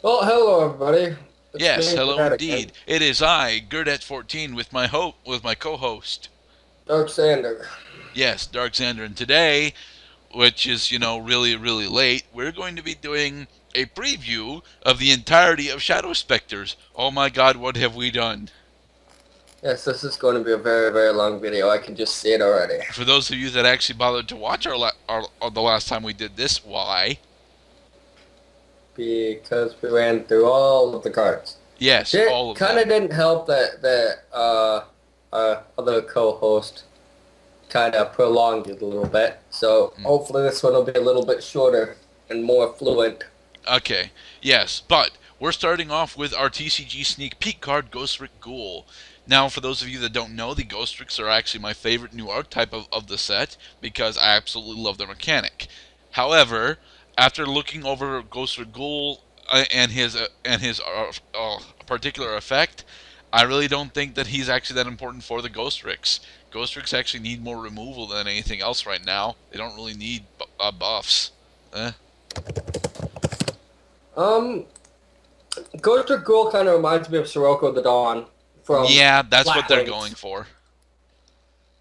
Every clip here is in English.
Well, hello everybody. It's Yes, me, hello Gerdat again. indeed. It is I, Gerdat14, with my co-host. DArkxander. Yes, DArkxander, and today, which is really really late, we're going to be doing a preview of the entirety of Shadow Specters. Oh my God, what have we done? Yes, this is going to be a very, very long video. I can just see it already. For those of you that actually bothered to watch the last time we did this, why? Because we ran through all of the cards. Yes, all It of kind of them. didn't help that our other co-host kind of prolonged it a little bit. So Mm. hopefully this one will be a little bit shorter and more fluent. Okay, yes, but we're starting off with our TCG sneak peek card, Ghost Rick Ghoul. Now, for those of you that don't know, the Ghost Ricks are actually my favorite new archetype of the set because I absolutely love their mechanic. However, after looking over Ghost Rick Ghoul and his particular effect, I really don't think that he's actually that important for the Ghost Ricks. Ghost Ricks actually need more removal than anything else right now. They don't really need buffs. Eh? Um, Ghost of Ghoul kind of reminds me of Sirocco the Dawn from Yeah, that's what Black they're going Wings. for.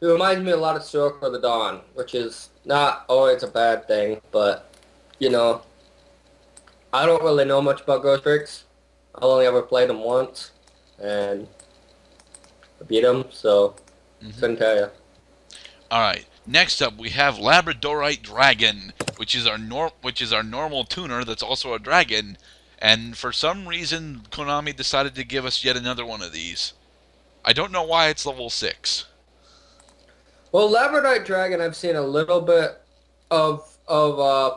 It reminds me a lot of Stroke the Dawn, which is not always a bad thing, but, you know, I don't really know much about Ghost Tricks. I've only ever played them once, and I beat them, so Hmm. couldn't tell you. All right. Next up, we have Labradorite Dragon, which is our normal tuner that's also a dragon. And for some reason, Konami decided to give us yet another one of these. I don't know why it's level 6. Well, Labradorite Dragon, I've seen a little bit of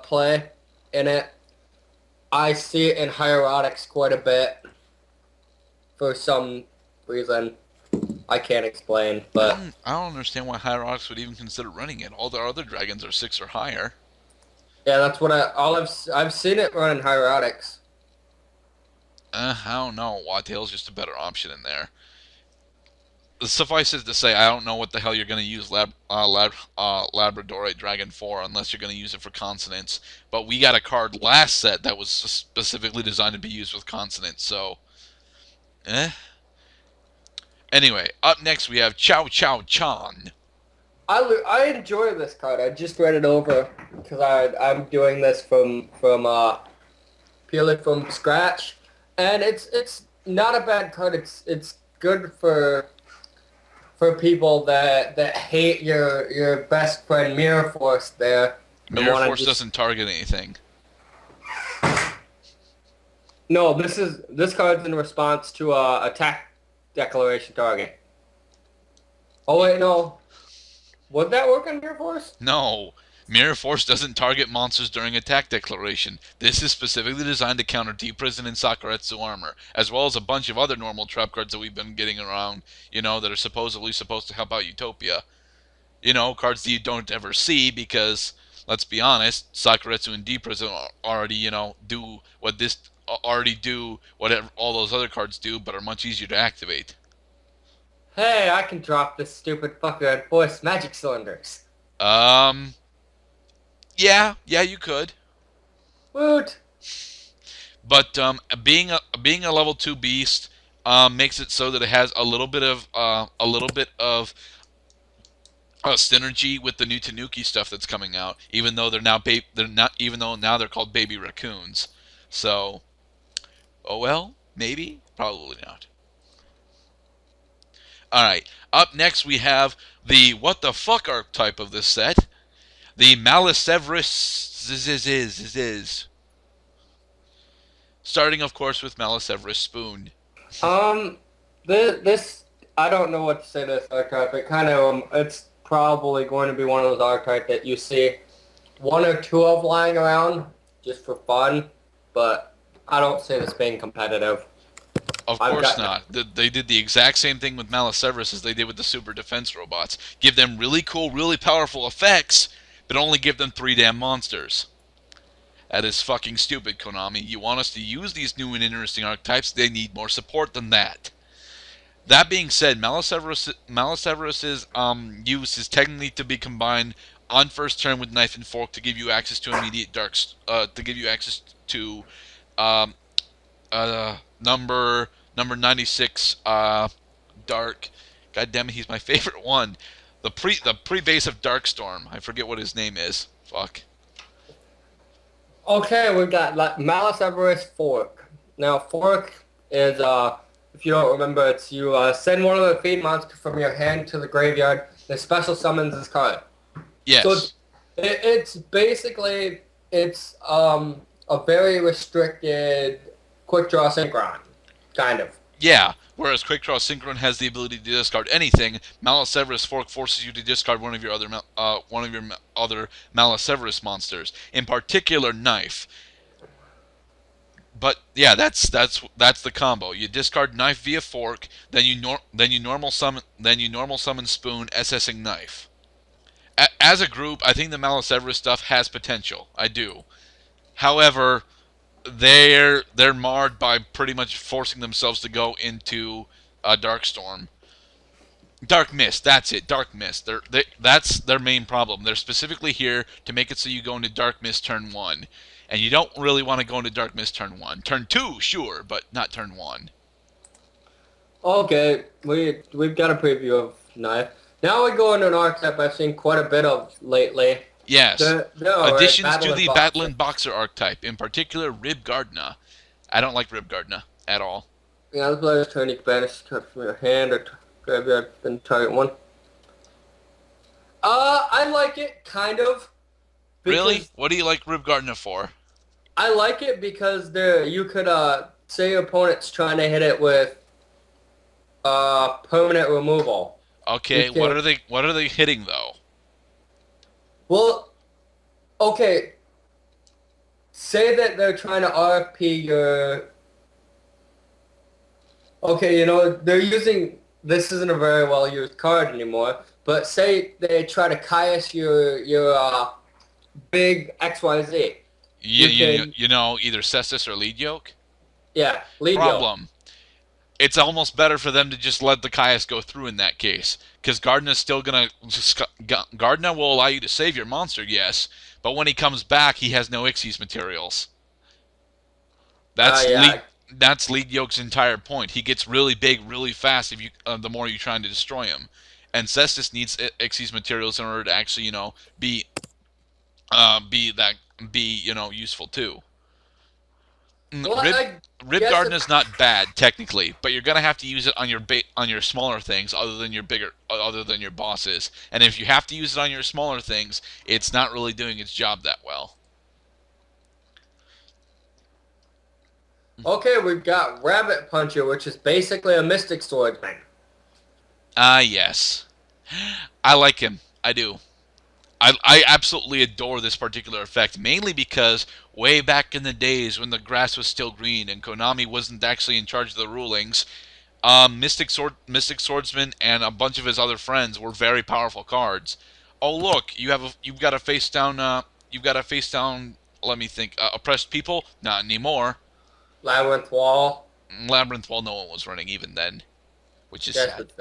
play in it. I see it in Hierotics quite a bit for some reason I can't explain, but I don't understand why Hierox would even consider running it. All their other dragons are 6 or higher. yeah, that's what I've seen it run in Hierotics. I don't know. Wattail's just a better option in there. Suffice it to say, I don't know what the hell you're going to use Labradorite Dragon for unless you're going to use it for consonants. But we got a card last set that was specifically designed to be used with consonants, so eh. Anyway, up next we have Chow Chow Chan. I enjoy this card. I just read it over because I'm doing this from purely from scratch, and it's not a bad card. It's good for people that hate your best friend Mirror Force there and Mirror want to Force just doesn't target anything. no. This card's in response to a attack declaration target. Oh wait, no. Would that work on Mirror Force? No, Mirror Force doesn't target monsters during attack declaration. This is specifically designed to counter Deep Prison and Sakuretsu armor, as well as a bunch of other normal trap cards that we've been getting around, that are supposedly supposed to help out Utopia. Cards that you don't ever see because, let's be honest, Sakuretsu and Deep Prison already, do what this already do whatever all those other cards do, but are much easier to activate. Hey, I can drop this stupid fucker at voice magic cylinders. Um, yeah, you could. Woot! But being a level 2 beast makes it so that it has a little bit of synergy with the new Tanuki stuff that's coming out. Even though they're not even though now they're called baby raccoons. So, oh well, maybe, probably not. All right. Up next we have the what the fuck archetype of this set, the Maliseverus is. Starting, of course, with Maliseverus Spoon. Um, this I don't know what to say to this archetype. It kind of it's probably going to be one of those archetypes that you see one or two of lying around just for fun, but I don't see this being competitive. Of I've course got no. not. They did the exact same thing with Maliseverus as they did with the super defense robots. Give them really cool, really powerful effects, but only give them 3 damn monsters. That is fucking stupid, Konami. You want us to use these new and interesting archetypes, they need more support than that. That being said, Maliseverus's use is technically to be combined on first turn with Knife and Fork to give you access to immediate darks, to give you access to um, number 96, Dark. God damn it, he's my favorite one. The pre base of Darkstorm. I forget what his name is. Fuck. Okay, we've got Malice Everest Fork. Now, Fork is, if you don't remember, it's you send one of the feed monsters from your hand to the graveyard. The special summons this card. So Yes. it's basically a very restricted quick draw synchron, kind of. Yeah. Whereas Quick Draw Synchron has the ability to discard anything, Maliceverus Fork forces you to discard one of your other Maliceverus monsters, in particular Knife. But yeah, that's the combo. You discard Knife via Fork, then you normal summon Spoon, SSing Knife. As a group, I think the Maliceverus stuff has potential. I do. However, they're marred by pretty much forcing themselves to go into Darkstorm. Dark Mist, that's it. Dark Mist. That's their main problem. They're specifically here to make it so you go into Dark Mist turn 1. And you don't really want to go into Dark Mist turn 1. Turn 2, sure, but not turn 1. Okay, we've got a preview of Knife. Now we go into an archetype I've seen quite a bit of lately. Yes. Additions to the Boxer. Battle and Boxer archetype, in particular Rib Gardna. I don't like Rib Gardna at all. Yeah, the player's turn you can banish card from your hand or graveyard, then target one. I like it, kind of. Really? What do you like Rib Gardna for? I like it because you could say your opponent's trying to hit it with permanent removal. Okay, what are they hitting though? Well, okay. Say that they're trying to RFP your. Okay, they're using. This isn't a very well used card anymore. But say they try to Caius your big XYZ. Either Cestus or Lead Yoke? Yeah, lead Problem. It's almost better for them to just let the Caius go through in that case. Because Gardner's still going to... Gardner will allow you to save your monster, yes. But when he comes back, he has no Xyz materials. That's Lead Yoke's entire point. He gets really big really fast the more you're trying to destroy him. And Cestus needs Xyz materials in order to actually, be useful too. Well, Rib Garden is not bad technically, but you're gonna have to use it on your smaller things other than your bosses. And if you have to use it on your smaller things, it's not really doing its job that well. Okay, we've got Rabbit Puncher, which is basically a Mystic Swordsman. Yes. I like him. I do. I absolutely adore this particular effect, mainly because way back in the days when the grass was still green and Konami wasn't actually in charge of the rulings, Mystic Swordsman and a bunch of his other friends were very powerful cards. Oh look, you've got a face down. Let me think. Oppressed people? Not anymore. Labyrinth Wall. Labyrinth Wall. No one was running even then, which is sad.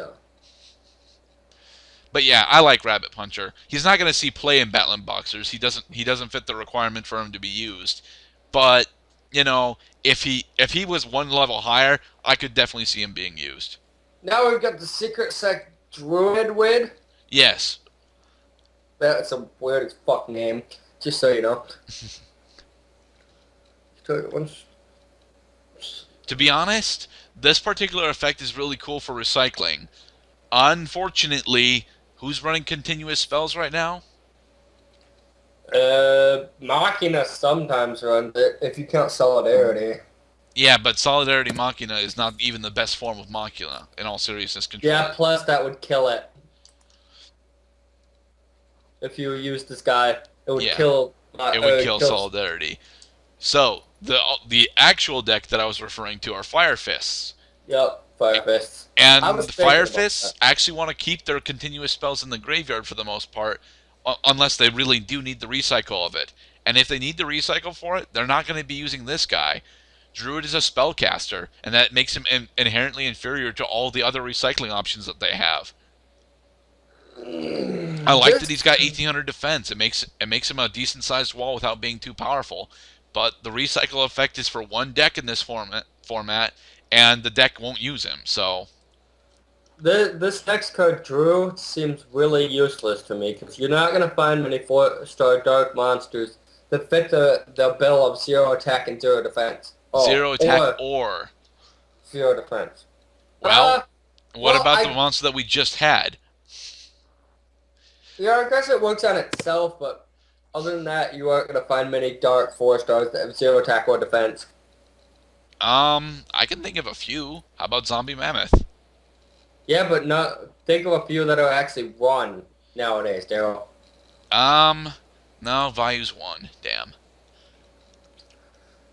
But yeah, I like Rabbit Puncher. He's not going to see play in Battle and Boxers. He doesn't fit the requirement for him to be used. But if he was one level higher, I could definitely see him being used. Now we've got the Secret Sect Druid Wid. Yes. That's a weird as fuck name. Just so you know. To be honest, this particular effect is really cool for recycling. Unfortunately, who's running continuous spells right now? Machina sometimes runs it, if you count Solidarity. Yeah, but Solidarity Machina is not even the best form of Machina, in all seriousness. Yeah, plus that would kill it. If you use this guy, it would kill... it would kill Solidarity. So, the actual deck that I was referring to are Fire Fists. Yep, Fire Fists. And the Fire Fists actually want to keep their continuous spells in the graveyard for the most part, unless they really do need the recycle of it. And if they need the recycle for it, they're not going to be using this guy. Druid is a spellcaster, and that makes him inherently inferior to all the other recycling options that they have. I like that he's got 1800 defense. It makes him a decent-sized wall without being too powerful. but the recycle effect is for one deck in this format, and the deck won't use him. So This next card, Drew, seems really useless to me because you're not going to find many 4-star dark monsters that fit the bill of 0 attack and 0 defense. Oh, 0 attack or 0 defense. Well, what well, about the monster that we just had? Yeah, I guess it works on itself, but other than that, you aren't going to find many dark 4-stars that have 0 attack or defense. I can think of a few. How about Zombie Mammoth? Yeah, but not think of a few that are actually run nowadays, Daryl. No, Value's 1. Damn.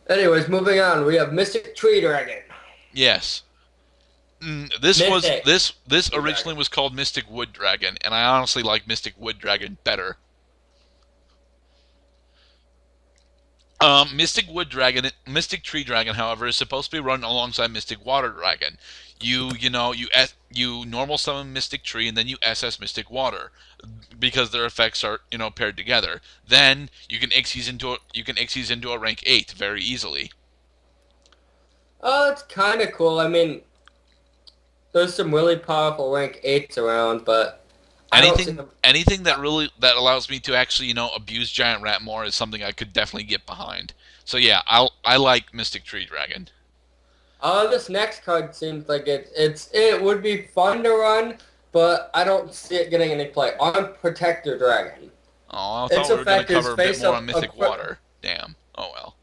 Anyways, moving on. We have Mystic Tree Dragon. Yes. This originally was called Mystic Wood Dragon, and I honestly like Mystic Wood Dragon better. Mystic Tree Dragon, however, is supposed to be run alongside Mystic Water Dragon. You normal summon Mystic Tree and then you SS Mystic Water because their effects are paired together. Then you can Xyz into a rank 8 very easily. It's kind of cool. I mean, there's some really powerful rank 8s around, but anything that allows me to actually abuse Giant Rat more is something I could definitely get behind. So yeah, I like Mystic Tree Dragon. This next card seems like it would be fun to run, but I don't see it getting any play. On Protector Dragon. Oh, I thought we were going to cover a bit more on Mythic Water. Damn. Oh well.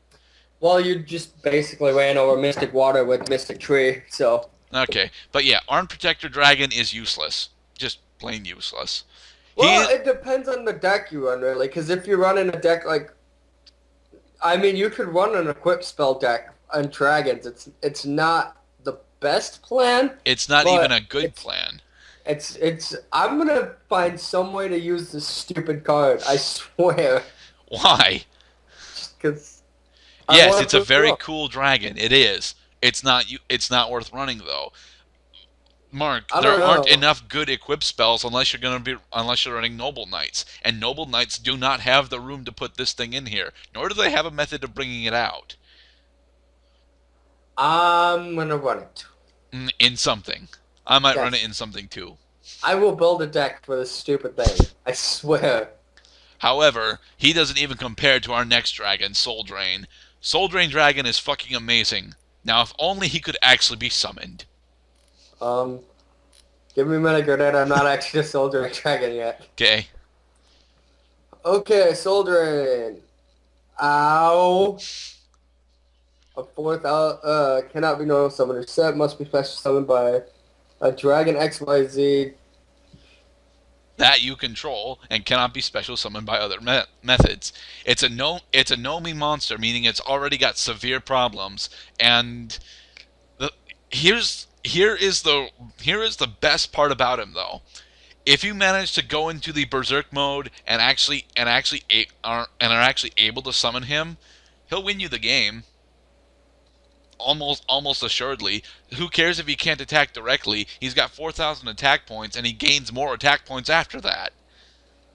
Well, you just basically ran over Mystic Water with Mystic Tree, so. Okay, but yeah, Armed Protector Dragon is useless. Just plain useless. Well, it depends on the deck you run, really, because if you're running a deck like... I mean, you could run an Equip spell deck on Dragons. It's not the best plan. It's not even a good plan. I'm going to find some way to use this stupid card, I swear. Why? Just because... Yes, it's a very cool dragon. It is. It's not worth running though. Mark, there aren't enough good equip spells unless you're running Noble Knights, and Noble Knights do not have the room to put this thing in here, nor do they have a method of bringing it out. I'm gonna run it. In something. I might run it in something too. I will build a deck for this stupid thing. I swear. However, he doesn't even compare to our next dragon, Soul Drain. Soul Drain Dragon is fucking amazing. Now, if only he could actually be summoned. Give me a minute, Gerdat. I'm not actually a Soul Drain Dragon yet. Okay. Okay, Soul Drain. Ow. A 4th cannot be normal summoner set. Must be special summoned by a Dragon XYZ. That you control and cannot be special summoned by other methods. It's a Nomi monster, meaning it's already got severe problems. And here is the best part about him though. If you manage to go into the Berserk mode and are actually able to summon him, he'll win you the game. Almost assuredly. Who cares if he can't attack directly? He's got 4,000 attack points, and he gains more attack points after that.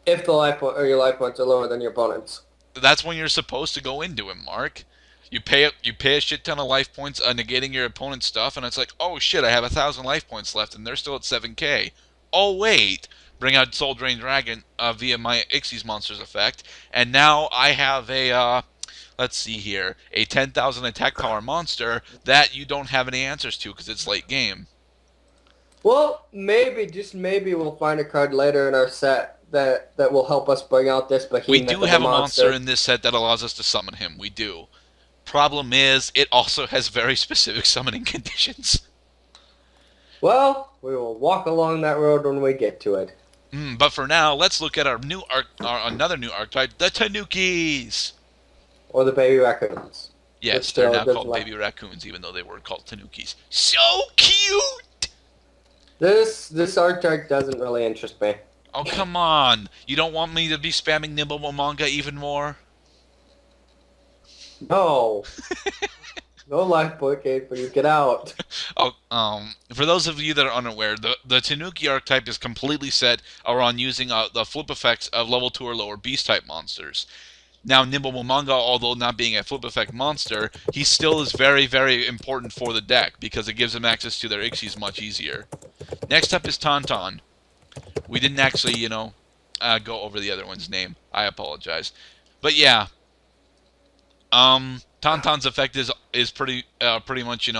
If your life points are lower than your opponent's. That's when you're supposed to go into him, Mark. You pay a shit ton of life points negating your opponent's stuff, and it's like, oh shit, I have 1,000 life points left, and they're still at 7k. Oh wait, bring out Soul Drain Dragon via my Xyz Monsters effect, and now I have a let's see here, a 10,000 attack power monster that you don't have any answers to because it's late game. Well, maybe, just maybe we'll find a card later in our set that will help us bring out this behemoth. We do have a monster in this set that allows us to summon him. We do. Problem is, it also has very specific summoning conditions. Well, we will walk along that road when we get to it. But for now, let's look at our another new archetype, the Tanukis. Or the baby raccoons. Yes, they're now called baby raccoons, even though they were called Tanukis. So cute! This archetype doesn't really interest me. Oh, come on. You don't want me to be spamming Nimble manga even more? No. No life point game for you. Get out. For those of you that are unaware, the Tanuki archetype is completely set around using the flip effects of level 2 or lower beast-type monsters. Now, Nimble Momonga, although not being a flip effect monster, he still is very, very important for the deck because it gives them access to their Ixies much easier. Next up is Tauntaun. We didn't actually, go over the other one's name. I apologize. But yeah, Tauntaun's effect is pretty much,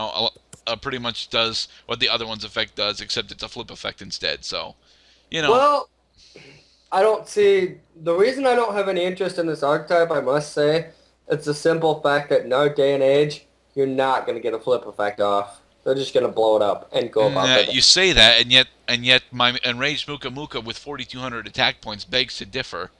pretty much does what the other one's effect does, except it's a flip effect instead. So, you know. Well, I don't see the reason I don't have any interest in this archetype. I must say, it's the simple fact that in our day and age, you're not going to get a flip effect off. They're just going to blow it up and go about it. You say that, and yet my enraged Muka Muka with 4,200 attack points begs to differ.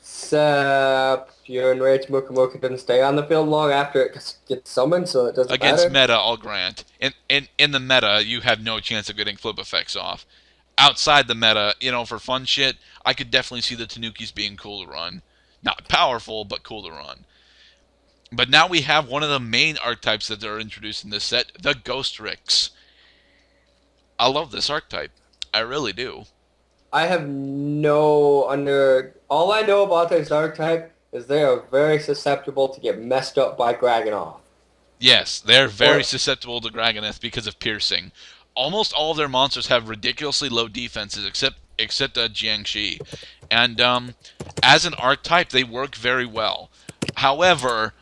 Except your enraged Muka Muka didn't stay on the field long after it gets summoned, so it doesn't Against matter. meta, I'll grant. In the meta, you have no chance of getting flip effects off. Outside the meta, for fun shit, I could definitely see the Tanukis being cool to run. Not powerful, but cool to run. But now we have one of the main archetypes that are introduced in this set, the Ghost Rix. I love this archetype. I really do. I have no under. All I know about this archetype is they are very susceptible to get messed up by Dragonoff. Yes, they're very susceptible to Dragoneth because of piercing. Almost all of their monsters have ridiculously low defenses, except Jiangxi. And as an archetype, they work very well. However,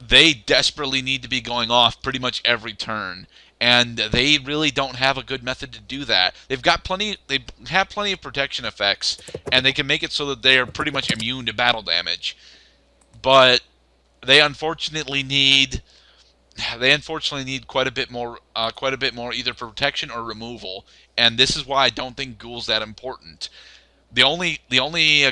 they desperately need to be going off pretty much every turn, and they really don't have a good method to do that. They have plenty of protection effects, and they can make it so that they are pretty much immune to battle damage. But they unfortunately need quite a bit more either protection or removal, and this is why I don't think Ghoul's that important. The only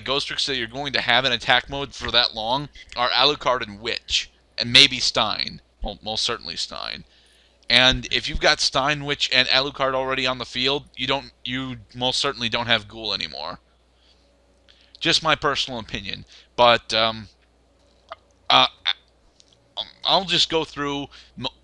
Ghost Tricks that you're going to have in attack mode for that long are Alucard and Witch, and maybe Stein. Well, most certainly Stein. And if you've got Stein, Witch, and Alucard already on the field, you most certainly don't have Ghoul anymore. Just my personal opinion, but I'll just go through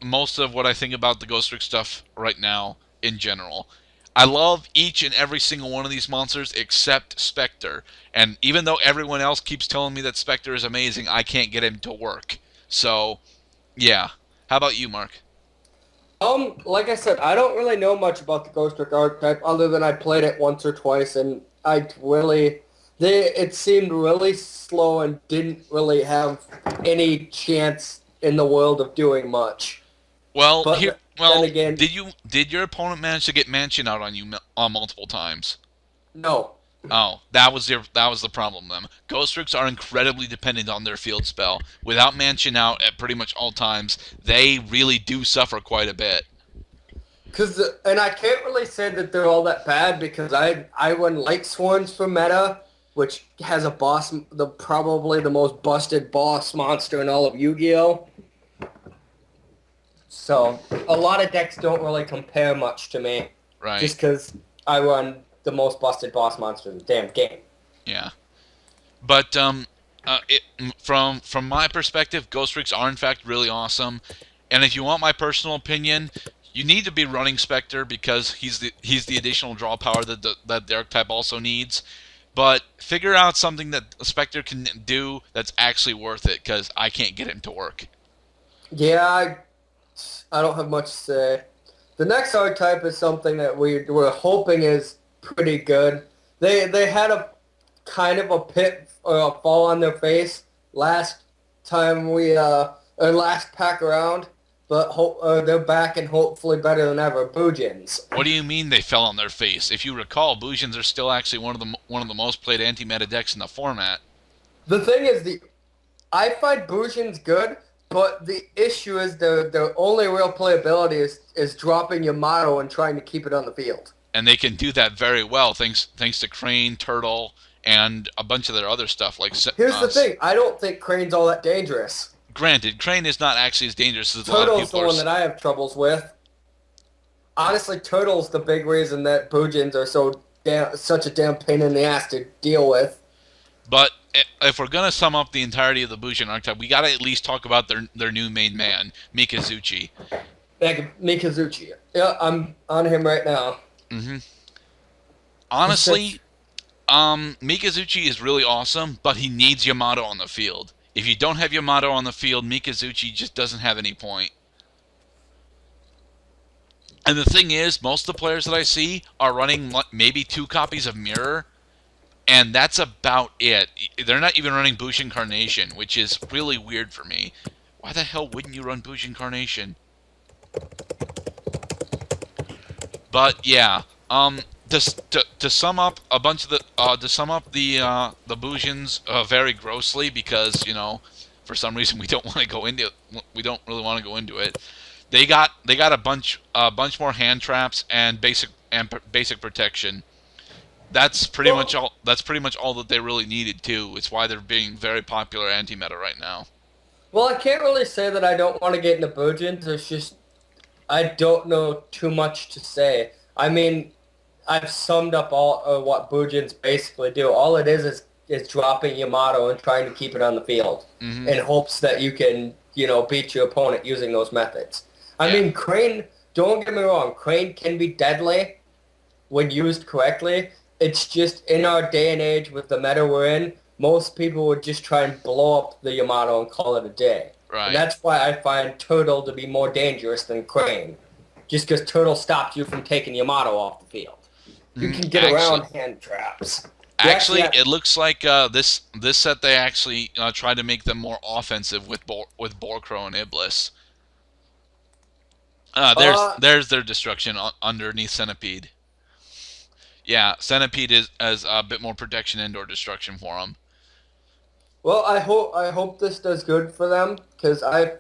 most of what I think about the Ghost Trick stuff right now in general. I love each and every single one of these monsters except Specter. And even though everyone else keeps telling me that Specter is amazing, I can't get him to work. So, yeah. How about you, Mark? Like I said, I don't really know much about the Ghost Trick archetype other than I played it once or twice, and it seemed really slow and didn't really have any chance in the world of doing much. Well, But then again, did your opponent manage to get Mansion out on you multiple times? no. Oh, that was the problem then. Ghost Tricks are incredibly dependent on their field spell. Without Mansion out at pretty much all times, they really do suffer quite a bit. And I can't really say that they're all that bad because I run Light Swarms for meta, which has a boss, probably the most busted boss monster in all of Yu-Gi-Oh! So a lot of decks don't really compare much to me. Right. Just because I run the most busted boss monster in the damn game. Yeah. But from my perspective, Ghost Tricks are in fact really awesome. And if you want my personal opinion, you need to be running Spectre because he's the additional draw power that the archetype also needs. But figure out something that Spectre can do that's actually worth it, because I can't get him to work. Yeah, I don't have much to say. The next archetype is something that we're hoping is pretty good. They had a kind of a pit or a fall on their face last time last pack around, but they're back and hopefully better than ever. Boojins. What do you mean they fell on their face? If you recall, Boojins are still actually one of the most played anti-meta decks in the format. The thing is, I find Boojins good, but the issue is their only real playability is dropping Yamato and trying to keep it on the field. And they can do that very well, thanks to Crane, Turtle, and a bunch of their other stuff. Here's the thing: I don't think Crane's all that dangerous. Granted, Crane is not actually as dangerous as a lot of Turtle's people the one that I have troubles with. Honestly, Turtle's the big reason that Boojins are such a damn pain in the ass to deal with. But if we're gonna sum up the entirety of the Boojin archetype, we gotta at least talk about their new main man, Mikazuchi. Mikazuchi. Yeah, I'm on him right now. Mm-hmm. Honestly, Mikazuchi is really awesome, but he needs Yamato on the field. If you don't have Yamato on the field, Mikazuchi just doesn't have any point. And the thing is, most of the players that I see are running maybe 2 copies of Mirror, and that's about it. They're not even running Bush Incarnation, which is really weird for me. Why the hell wouldn't you run Bush Incarnation? But yeah, to sum up a bunch of the to sum up the Bujins very grossly, because for some reason we don't want to go into we don't really want to go into it. They got a bunch more hand traps and basic protection. That's pretty much all. That's pretty much all that they really needed too. It's why they're being very popular anti-meta right now. Well, I can't really say that I don't want to get into Bujins. It's just I don't know too much to say. I mean, I've summed up all what Bujins basically do. All it is dropping Yamato and trying to keep it on the field in hopes that you can, beat your opponent using those methods. I mean, Crane, don't get me wrong, Crane can be deadly when used correctly. It's just in our day and age with the meta we're in, most people would just try and blow up the Yamato and call it a day. Right. And that's why I find Turtle to be more dangerous than Crane. Just because Turtle stops you from taking Yamato off the field. You can get around hand traps. Actually, it looks like this set they actually tried to make them more offensive with Borkro and Iblis. There's their destruction underneath Centipede. Yeah, Centipede is a bit more protection and/or destruction for them. Well, I hope this does good for them, because I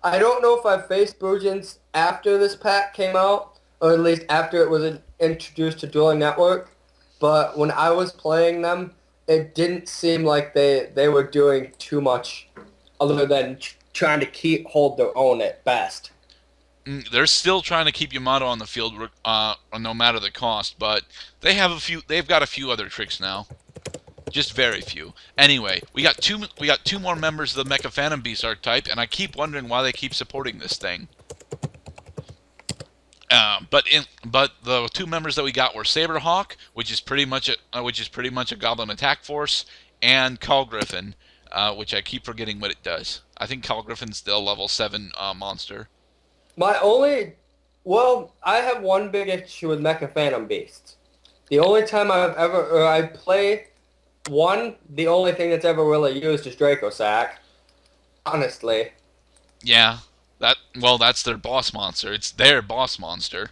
don't know if I faced Bujins after this pack came out, or at least after it was introduced to Dueling Network, but when I was playing them, it didn't seem like they were doing too much other than trying to hold their own at best. They're still trying to keep Yamato on the field, no matter the cost, but they've got a few other tricks now. Just very few. Anyway, we got two more members of the Mecha Phantom Beast archetype, and I keep wondering why they keep supporting this thing. But the 2 members that we got were Saberhawk, which is pretty much a Goblin attack force, and Call Griffin, which I keep forgetting what it does. I think Call Griffin's still a level 7 monster. I have one big issue with Mecha Phantom Beasts. The only time I play one, the only thing that's ever really used is Draco Sack. Honestly. Yeah, that's their boss monster. It's their boss monster.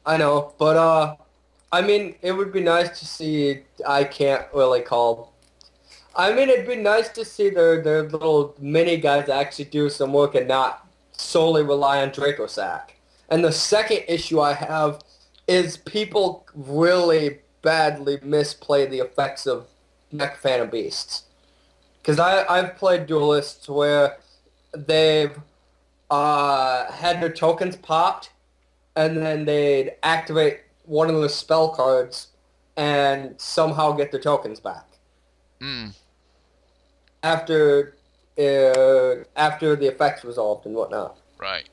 I know, but I mean, it would be nice to see. I can't really call. I mean, it'd be nice to see their little mini guys actually do some work and not solely rely on Draco Sack. And the second issue I have is people really badly misplay the effects of Mecha Phantom Beasts. Because I've played duelists where they've had their tokens popped, and then they'd activate one of the spell cards and somehow get their tokens back. After the effects resolved and whatnot. Right.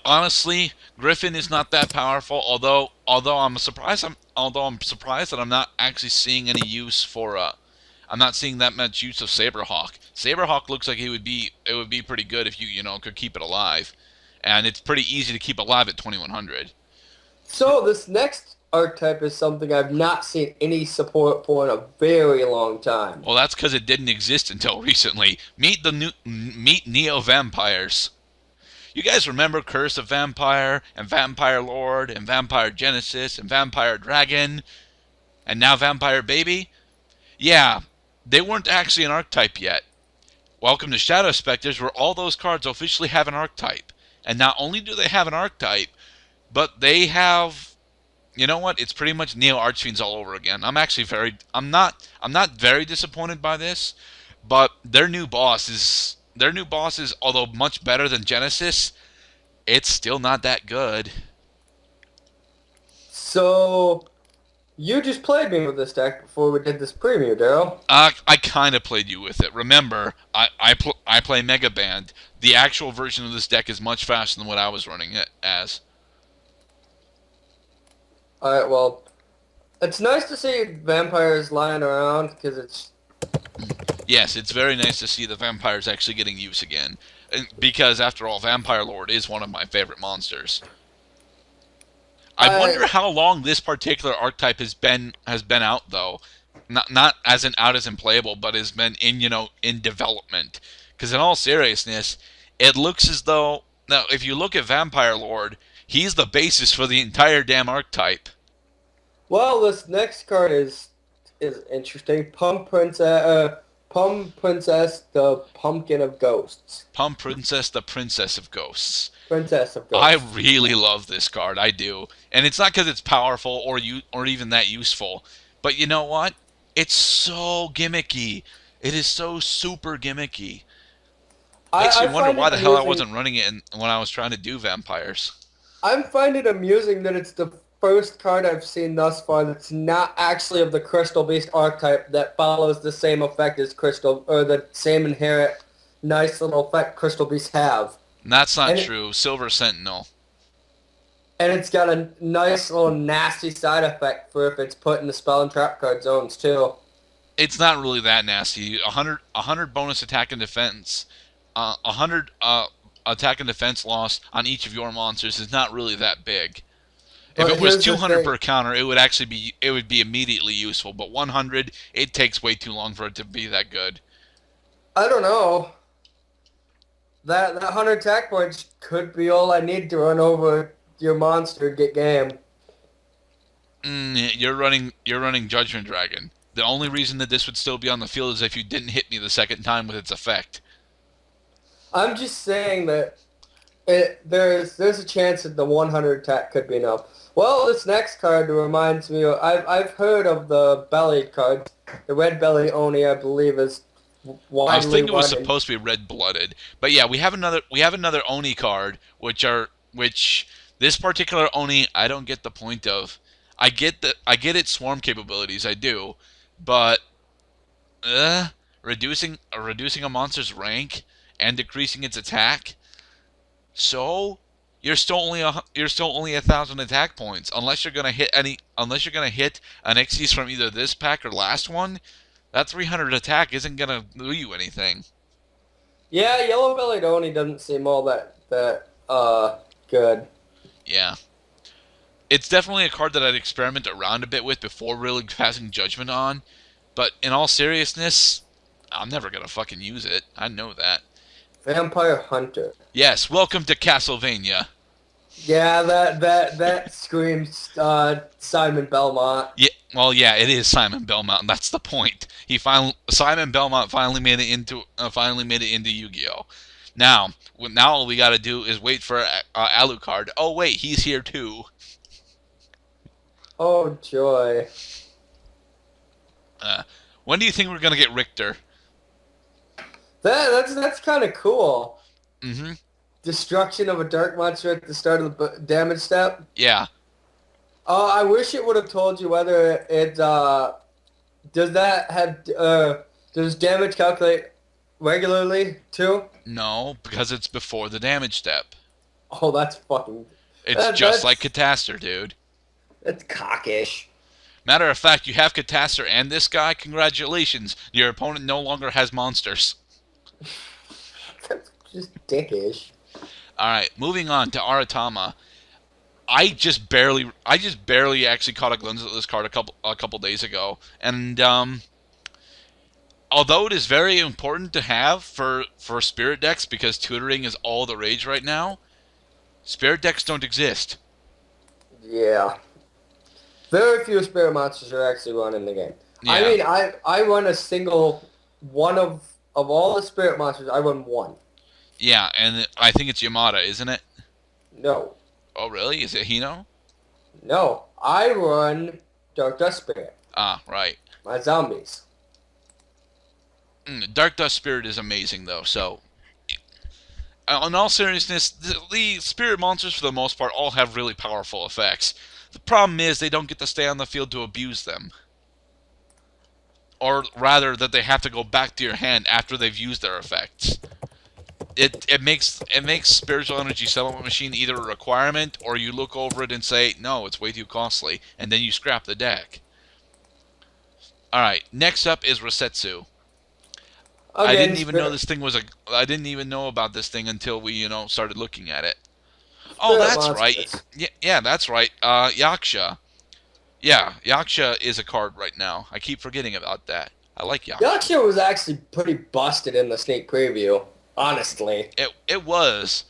Honestly, Griffin is not that powerful. Although I'm surprised that I'm not actually seeing any use for. I'm not seeing that much use of Saberhawk. Saberhawk looks like it would be pretty good if you could keep it alive, and it's pretty easy to keep alive at 2100. So this next archetype is something I've not seen any support for in a very long time. Well, that's because it didn't exist until recently. Meet Neo Vampires. You guys remember Curse of Vampire, and Vampire Lord, and Vampire Genesis, and Vampire Dragon, and now Vampire Baby? Yeah, they weren't actually an archetype yet. Welcome to Shadow Specters, where all those cards officially have an archetype. And not only do they have an archetype, but they have... You know what? It's pretty much Neo Archfiends all over again. I'm not very disappointed by this, but their new boss is, although much better than Genesis, it's still not that good. So, you just played me with this deck before we did this preview, Daryl. I kind of played you with it. Remember, I play Mega Band. The actual version of this deck is much faster than what I was running it as. Alright, well, it's nice to see vampires lying around, because it's... Yes, it's very nice to see the vampires actually getting use again. Because, after all, Vampire Lord is one of my favorite monsters. I wonder how long this particular archetype has been out, though. Not as out as in playable, but has been in, in development. Because in all seriousness, it looks as though... Now, if you look at Vampire Lord, he's the basis for the entire damn archetype. Well, this next card is interesting. Pum Princess, the Pumpkin of Ghosts. Pum Princess, the Princess of Ghosts. Princess of Ghosts. I really love this card, I do. And it's not because it's powerful or even that useful. But you know what? It's so gimmicky. It is so super gimmicky. Makes you wonder why the hell I wasn't running it when I was trying to do vampires. I find it amusing that it's the first card I've seen thus far that's not actually of the Crystal Beast archetype that follows the same effect as Crystal, or the same inherent nice little effect Crystal Beasts have. That's not true. Silver Sentinel. And it's got a nice little nasty side effect for if it's put in the spell and trap card zones too. It's not really that nasty. 100 bonus attack and defense, 100 attack and defense loss on each of your monsters is not really that big. If it was 200 per counter, it would be immediately useful. But 100, it takes way too long for it to be that good. I don't know. That 100 attack points could be all I need to run over your monster and get game. You're running Judgment Dragon. The only reason that this would still be on the field is if you didn't hit me the second time with its effect. I'm just saying that there's a chance that the 100 attack could be enough. Well, this next card reminds me of... I've heard of the belly card. The red belly Oni, I believe, is widely I was thinking it was supposed to be red-blooded. But yeah, we have another Oni card, which this particular Oni I don't get the point of. I get its swarm capabilities, I do, but reducing a monster's rank and decreasing its attack. So you're still only 1,000 attack points unless you're gonna hit an Xyz from either this pack or last one. That 300 attack isn't gonna do you anything. Yeah, Yellow Bellied Oni doesn't seem all that good. Yeah. It's definitely a card that I'd experiment around a bit with before really passing judgment on. But in all seriousness, I'm never gonna fucking use it. I know that. Vampire Hunter. Yes, welcome to Castlevania. Yeah, that screams Simon Belmont. Yeah, well, yeah, it is Simon Belmont, and that's the point. Simon Belmont finally made it into Yu-Gi-Oh. Now all we gotta do is wait for Alucard. Oh wait, he's here too. Oh joy. When do you think we're gonna get Richter? That's kind of cool. Mm-hmm. Destruction of a dark monster at the start of the damage step. Yeah. I wish it would have told you whether it does damage calculate regularly too? No, because it's before the damage step. Oh, that's fucking... It's just like Catastor, dude. That's cockish. Matter of fact, you have Catastor and this guy. Congratulations. Your opponent no longer has monsters. That's just dickish. Alright, moving on to Aratama. I just barely actually caught a glimpse at this card a couple days ago. And although it is very important to have for spirit decks because tutoring is all the rage right now, spirit decks don't exist. Yeah. Very few spirit monsters are actually run in the game. Yeah. I mean, I run a single one of all the spirit monsters, I run one. Yeah, and I think it's Yamada, isn't it? No. Oh, really? Is it Hino? No. I run Dark Dust Spirit. Ah, right. My zombies. Dark Dust Spirit is amazing, though, so... In all seriousness, the spirit monsters, for the most part, all have really powerful effects. The problem is they don't get to stay on the field to abuse them. Or rather, that they have to go back to your hand after they've used their effects. it makes spiritual energy settlement machine either a requirement, or you look over it and say no, it's way too costly, and then you scrap the deck. All right, next up is Resetsu. I Again, didn't even know spirit, this thing was a. I didn't even know about this thing until we started looking at it. Oh, spirit that's right. monsters. Yeah, that's right. Yaksha. Yeah, Yaksha is a card right now. I keep forgetting about that. I like Yaksha. Yaksha was actually pretty busted in the sneak preview, honestly. It was.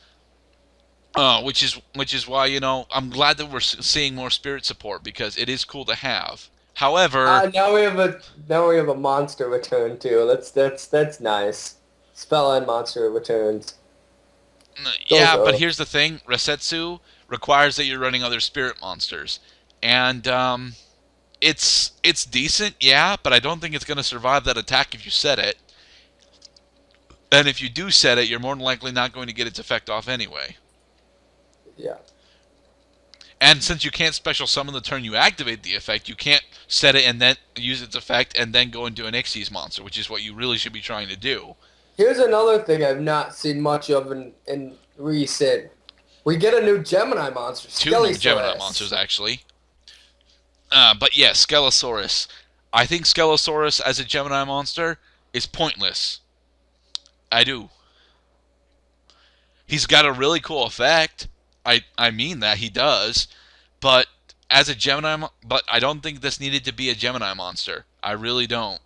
Which is why I'm glad that we're seeing more spirit support because it is cool to have. However, Now we have a monster return too. That's nice. Spell and monster returns. Those yeah, but are here's the thing: Resetsu requires that you're running other spirit monsters, and it's decent, yeah, but I don't think it's going to survive that attack if you set it. And if you do set it, you're more than likely not going to get its effect off anyway. yeah. And since you can't special summon the turn you activate the effect, you can't set it and then use its effect and then go into an Xyz monster, which is what you really should be trying to do. Here's another thing I've not seen much of in recent. We get a new Gemini monster, Two new Skellysaurus. Gemini monsters, actually. But yeah, Skelosaurus. I think Skelosaurus as a Gemini monster is pointless. I do. He's got a really cool effect. I mean that he does, but as a Gemini, but I don't think this needed to be a Gemini monster. I really don't.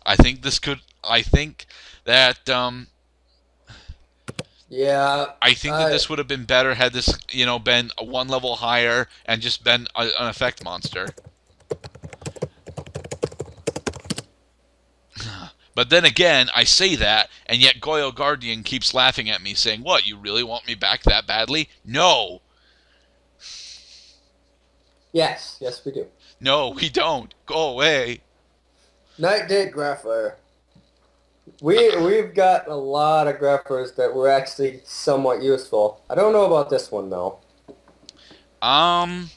I think this could. I think that. Yeah. I think that this would have been better had this, been a one level higher and just been an effect monster. But then again, I say that, and yet Goyo Guardian keeps laughing at me, saying, "What? You really want me back that badly?" No, Yes, we do. no, we don't. Go away. Night Date Grapher. We've got a lot of graphers that were actually somewhat useful. I don't know about this one though. Um,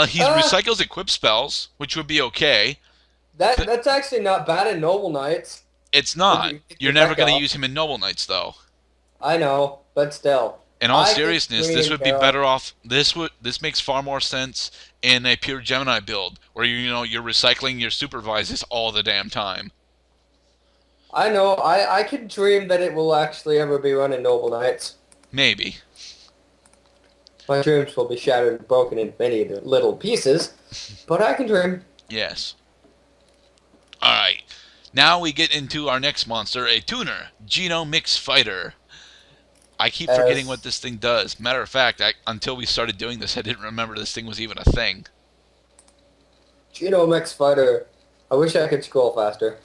he recycles equip spells, which would be okay. That's actually not bad in Noble Knights. It's not. You get You're your never deck going to off. use him in Noble Knights, though. I know, but still. In all I get seriousness, green this would be arrow. better off. This makes far more sense in a pure Gemini build, where you're recycling your supervises all the damn time. I know. I can dream that it will actually ever be run in Noble Knights. Maybe. My dreams will be shattered and broken in many little pieces, but I can dream. Yes. All right. Now we get into our next monster, a tuner, Geno Mix Fighter. I keep forgetting what this thing does. Matter of fact, until we started doing this, I didn't remember this thing was even a thing. Genomics Fighter. I wish I could scroll faster.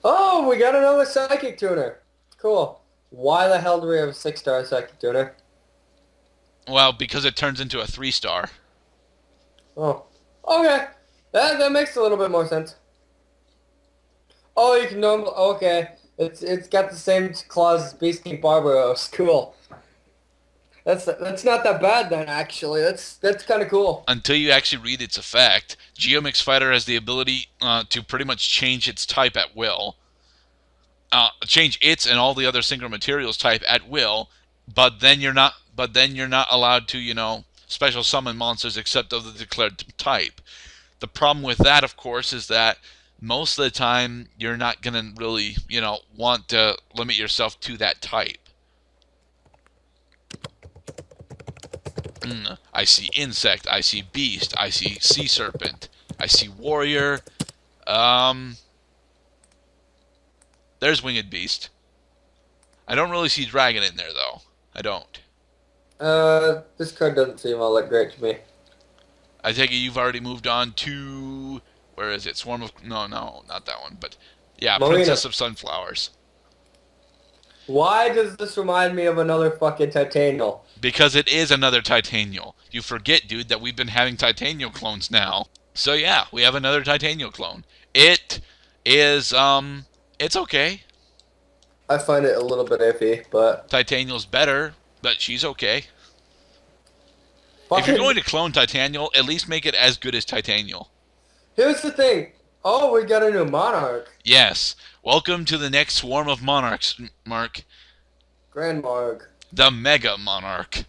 Oh, we got another Psychic Tuner. Cool. Why the hell do we have a 6-star Psychic Tuner? Well, because it turns into a 3-star. Oh. Okay. That makes a little bit more sense. Oh, you can normal. Okay. It's got the same claws as Beast King Barbaros. Cool. That's not that bad then, actually. That's kind of cool. Until you actually read its effect, Geomix Fighter has the ability to pretty much change its type at will. Change its and all the other synchro materials type at will, but then you're not allowed to, special summon monsters except of the declared type. The problem with that, of course, is that most of the time you're not going to really, want to limit yourself to that type. I see insect, I see beast, I see sea serpent, I see warrior. There's winged beast. I don't really see dragon in there though. I don't. This card doesn't seem all that great to me. I take it you've already moved on to, where is it? Swarm of, no, not that one, but yeah, Marina. Princess of Sunflowers. Why does this remind me of another fucking Titanial? Because it is another Titanial. You forget, dude, that we've been having Titanial clones now. So yeah, we have another Titanial clone. It is, it's okay. I find it a little bit iffy, but... Titanial's better, but she's okay. Fucking... If you're going to clone Titanial, at least make it as good as Titanial. Here's the thing. Oh, we got a new monarch. Yes. Welcome to the next swarm of monarchs, Mark. Grand Marg. The Mega Monarch.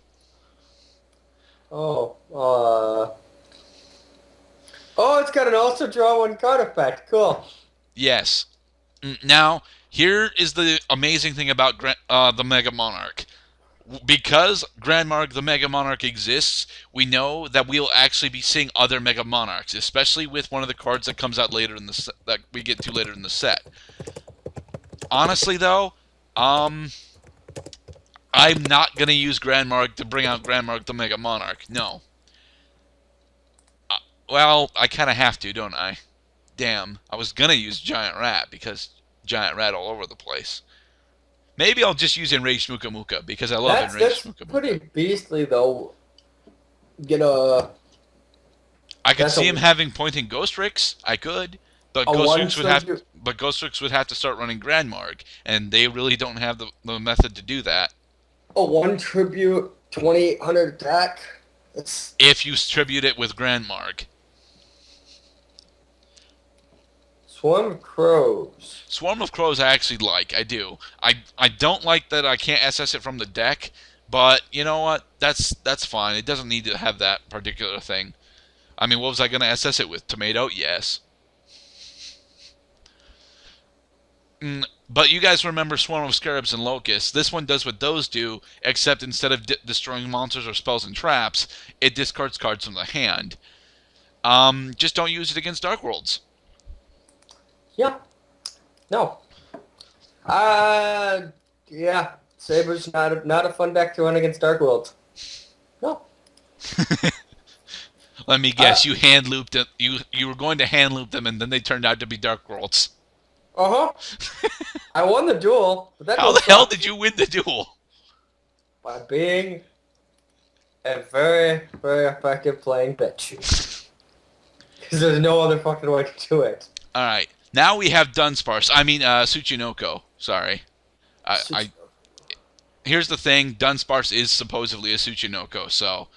Oh, oh, it's got an also draw one card effect. Cool. Yes. Now, here is the amazing thing about the Mega Monarch. Because Grand Monarch, the Mega Monarch exists, we know that we'll actually be seeing other Mega Monarchs, especially with one of the cards that comes out later in the that we get to later in the set. Honestly, though, I'm not gonna use Grand Monarch to bring out Grand Monarch, the Mega Monarch. No. Well, I kind of have to, don't I? Damn, I was gonna use Giant Rat because Giant Rat all over the place. Maybe I'll just use Enraged Muka Muka because I love Enraged Muka Muka. That's pretty beastly though. Get a. I could see him having Pointing Ghost Ricks. I could, but Ghost Ricks would have to start running Grand Marg, and they really don't have the method to do that. A 1 tribute 2800 attack. If you tribute it with Grand Marg. Swarm of Crows. Swarm of Crows I actually like. I do. I don't like that I can't SS it from the deck, but you know what? That's fine. It doesn't need to have that particular thing. I mean, what was I going to SS it with? Tomato? Yes. But you guys remember Swarm of Scarabs and Locusts. This one does what those do, except instead of destroying monsters or spells and traps, it discards cards from the hand. Just don't use it against Dark Worlds. Yeah. No. Yeah. Saber's not a fun deck to run against Dark Worlds. No. Let me guess. You hand looped it. You were going to hand loop them, and then they turned out to be Dark Worlds. I won the duel. But that How the hell did you win the duel? By being a very, very effective playing bitch. Because there's no other fucking way to do it. All right. Now we have Dunsparce. I mean, Tsuchinoko. Sorry. Here's the thing. Dunsparce is supposedly a Tsuchinoko, so...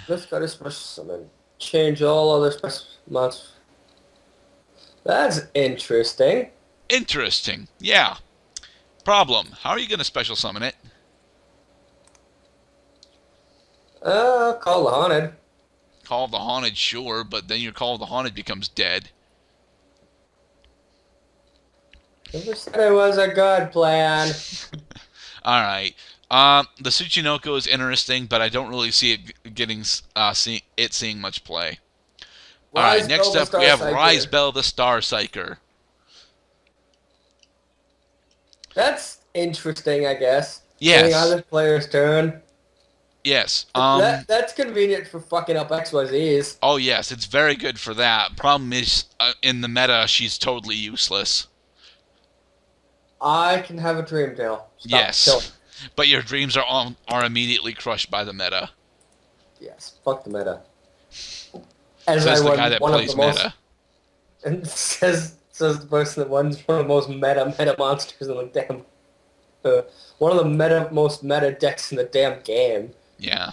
This got a special summon. Change all other special monsters. That's interesting. Interesting. Yeah. Problem. How are you going to special summon it? Call the Haunted. Call the Haunted, sure, but then your Call of the Haunted becomes dead. Never said it was a good plan. Alright. The Tsuchinoko is interesting, but I don't really see it seeing much play. Alright, next up we have Rise Bell the Star Psyker. That's interesting, I guess. Yes. On the player's turn. Yes. That's convenient for fucking up XYZs. Oh yes, it's very good for that. Problem is, in the meta, she's totally useless. I can have a dream tail. Yes. But your dreams are immediately crushed by the meta. Yes, fuck the meta. As says the guy that plays meta. And says the person that runs one of the most meta monsters in the damn... one of the most meta decks in the damn game. Yeah.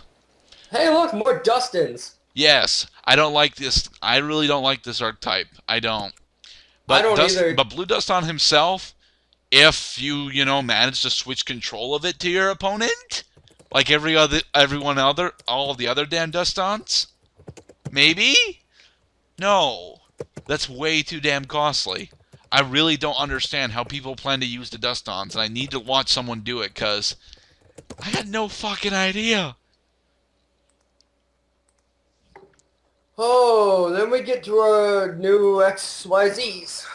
Hey look, more Dustins! Yes, I don't like this. I really don't like this archetype. I don't. But I don't either. But Blue Duston himself, if you manage to switch control of it to your opponent, like all of the other damn Dustons, maybe? No. That's way too damn costly. I really don't understand how people plan to use the Dustons, and I need to watch someone do it, because I got no fucking idea. Oh, then we get to our new XYZs.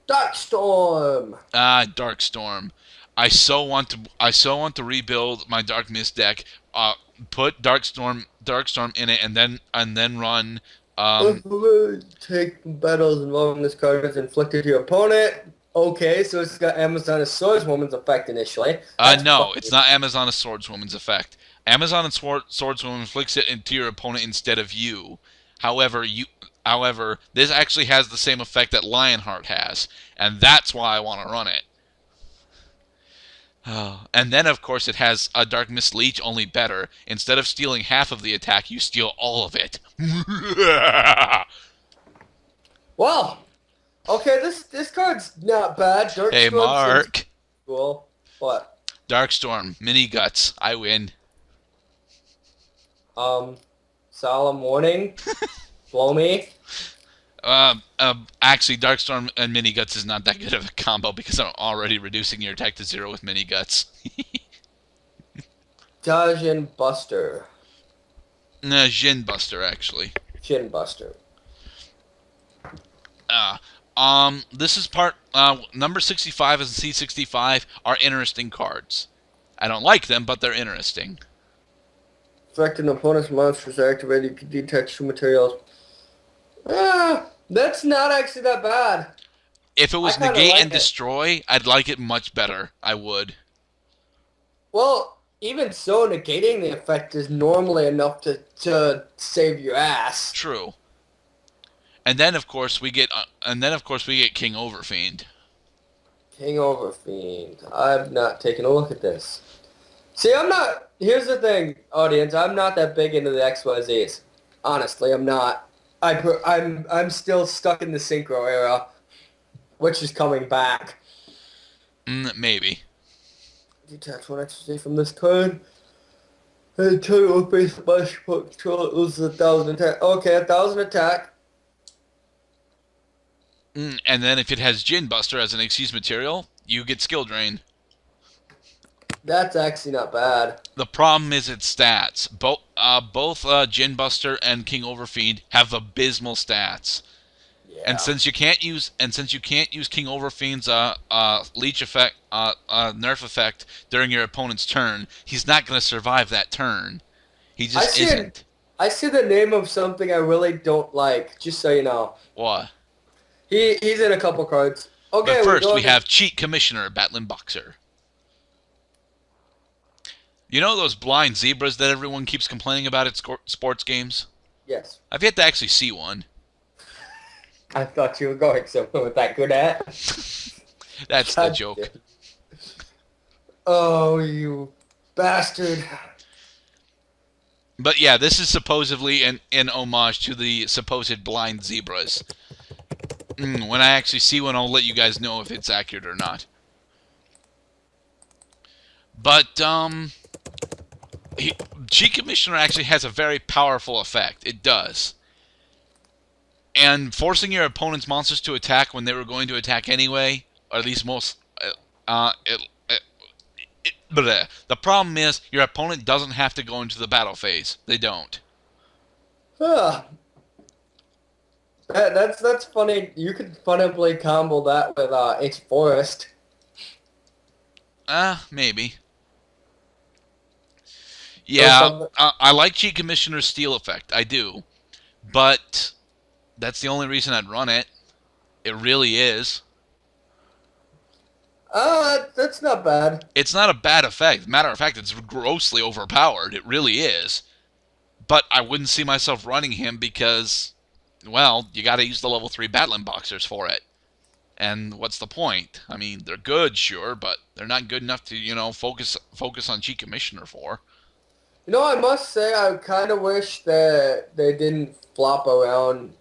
Darkstorm. Darkstorm. I so want to rebuild my Dark Mist deck. Put Darkstorm in it, and then run. Take battles involving this card is inflicted to your opponent. Okay, so it's got Amazoness Swordswoman's effect initially. No, it's not Amazoness Swordswoman's effect. Amazoness Swordswoman inflicts it into your opponent instead of you. However, this actually has the same effect that Lionheart has, and that's why I want to run it. And then, of course, it has a Dark Mist Leech, only better. Instead of stealing half of the attack, you steal all of it. Well, okay, this card's not bad. Hey, Darkstorm seems Mark. cool. What? Darkstorm, mini guts. I win. Um, Solemn Warning, Blow Me. Actually, Darkstorm and mini guts is not that good of a combo because I'm already reducing your attack to 0 with mini guts. Dajin Buster. Nah, Jin Buster actually. Shin Buster. Uh, this is part, number 65 and C65 are interesting cards. I don't like them, but they're interesting. Affect an opponent's monsters activated. You can detach two materials. That's not actually that bad. If it was I kinda negate like and it. destroy, I'd like it much better. I would. Well, even so, negating the effect is normally enough to save your ass. True. And then of course we get, King Overfiend. King Overfiend. I've not taken a look at this. See, I'm not. Here's the thing, audience. I'm not that big into the XYZs. Honestly, I'm not. I'm still stuck in the synchro era, which is coming back. Maybe. Detach one XYZ from this card. And total base smash control. It was 1,000 attack. Okay, 1,000 attack. And then if it has Jin Buster as an excuse material, you get skill drain. That's actually not bad. The problem is its stats. Both Jin Buster and King Overfiend have abysmal stats. Yeah. And since you can't use King Overfiend's leech effect, nerf effect during your opponent's turn, he's not going to survive that turn. He just isn't. I see the name of something I really don't like. Just so you know. What? He's in a couple cards. Okay. But first we have Cheat Commissioner, Battling Boxer. You know those blind zebras that everyone keeps complaining about at sports games? Yes. I've yet to actually see one. I thought you were going somewhere with that good at. That's the joke. Oh, you bastard. But yeah, this is supposedly an homage to the supposed blind zebras. When I actually see one, I'll let you guys know if it's accurate or not. But, Cheat Commissioner actually has a very powerful effect. It does. And forcing your opponent's monsters to attack when they were going to attack anyway, or at least most... the problem is, your opponent doesn't have to go into the battle phase. They don't. That's funny. You could funnily combo that with Ancient Forest. Maybe. Yeah, I like Cheat Commissioner's steal effect. I do. But that's the only reason I'd run it. It really is. That's not bad. It's not a bad effect. Matter of fact, it's grossly overpowered. It really is. But I wouldn't see myself running him because, well, you gotta use the level 3 Battling Boxers for it. And what's the point? I mean, they're good, sure, but they're not good enough to, focus on Cheat Commissioner for. I must say, I kind of wish that they didn't flop around.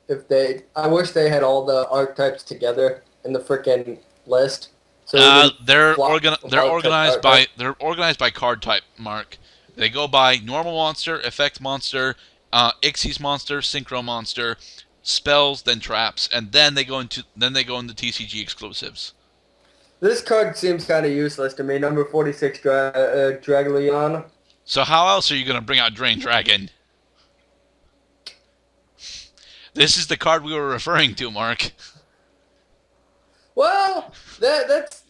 I wish they had all the archetypes together in the frickin' list. So they're organized by card type, Mark. They go by normal monster, effect monster, Xyz monster, synchro monster, spells, then traps, and then they go into TCG exclusives. This card seems kind of useless to me. Number 46, Dragleon. So how else are you going to bring out Drain Dragon? This is the card we were referring to, Mark. Well, that's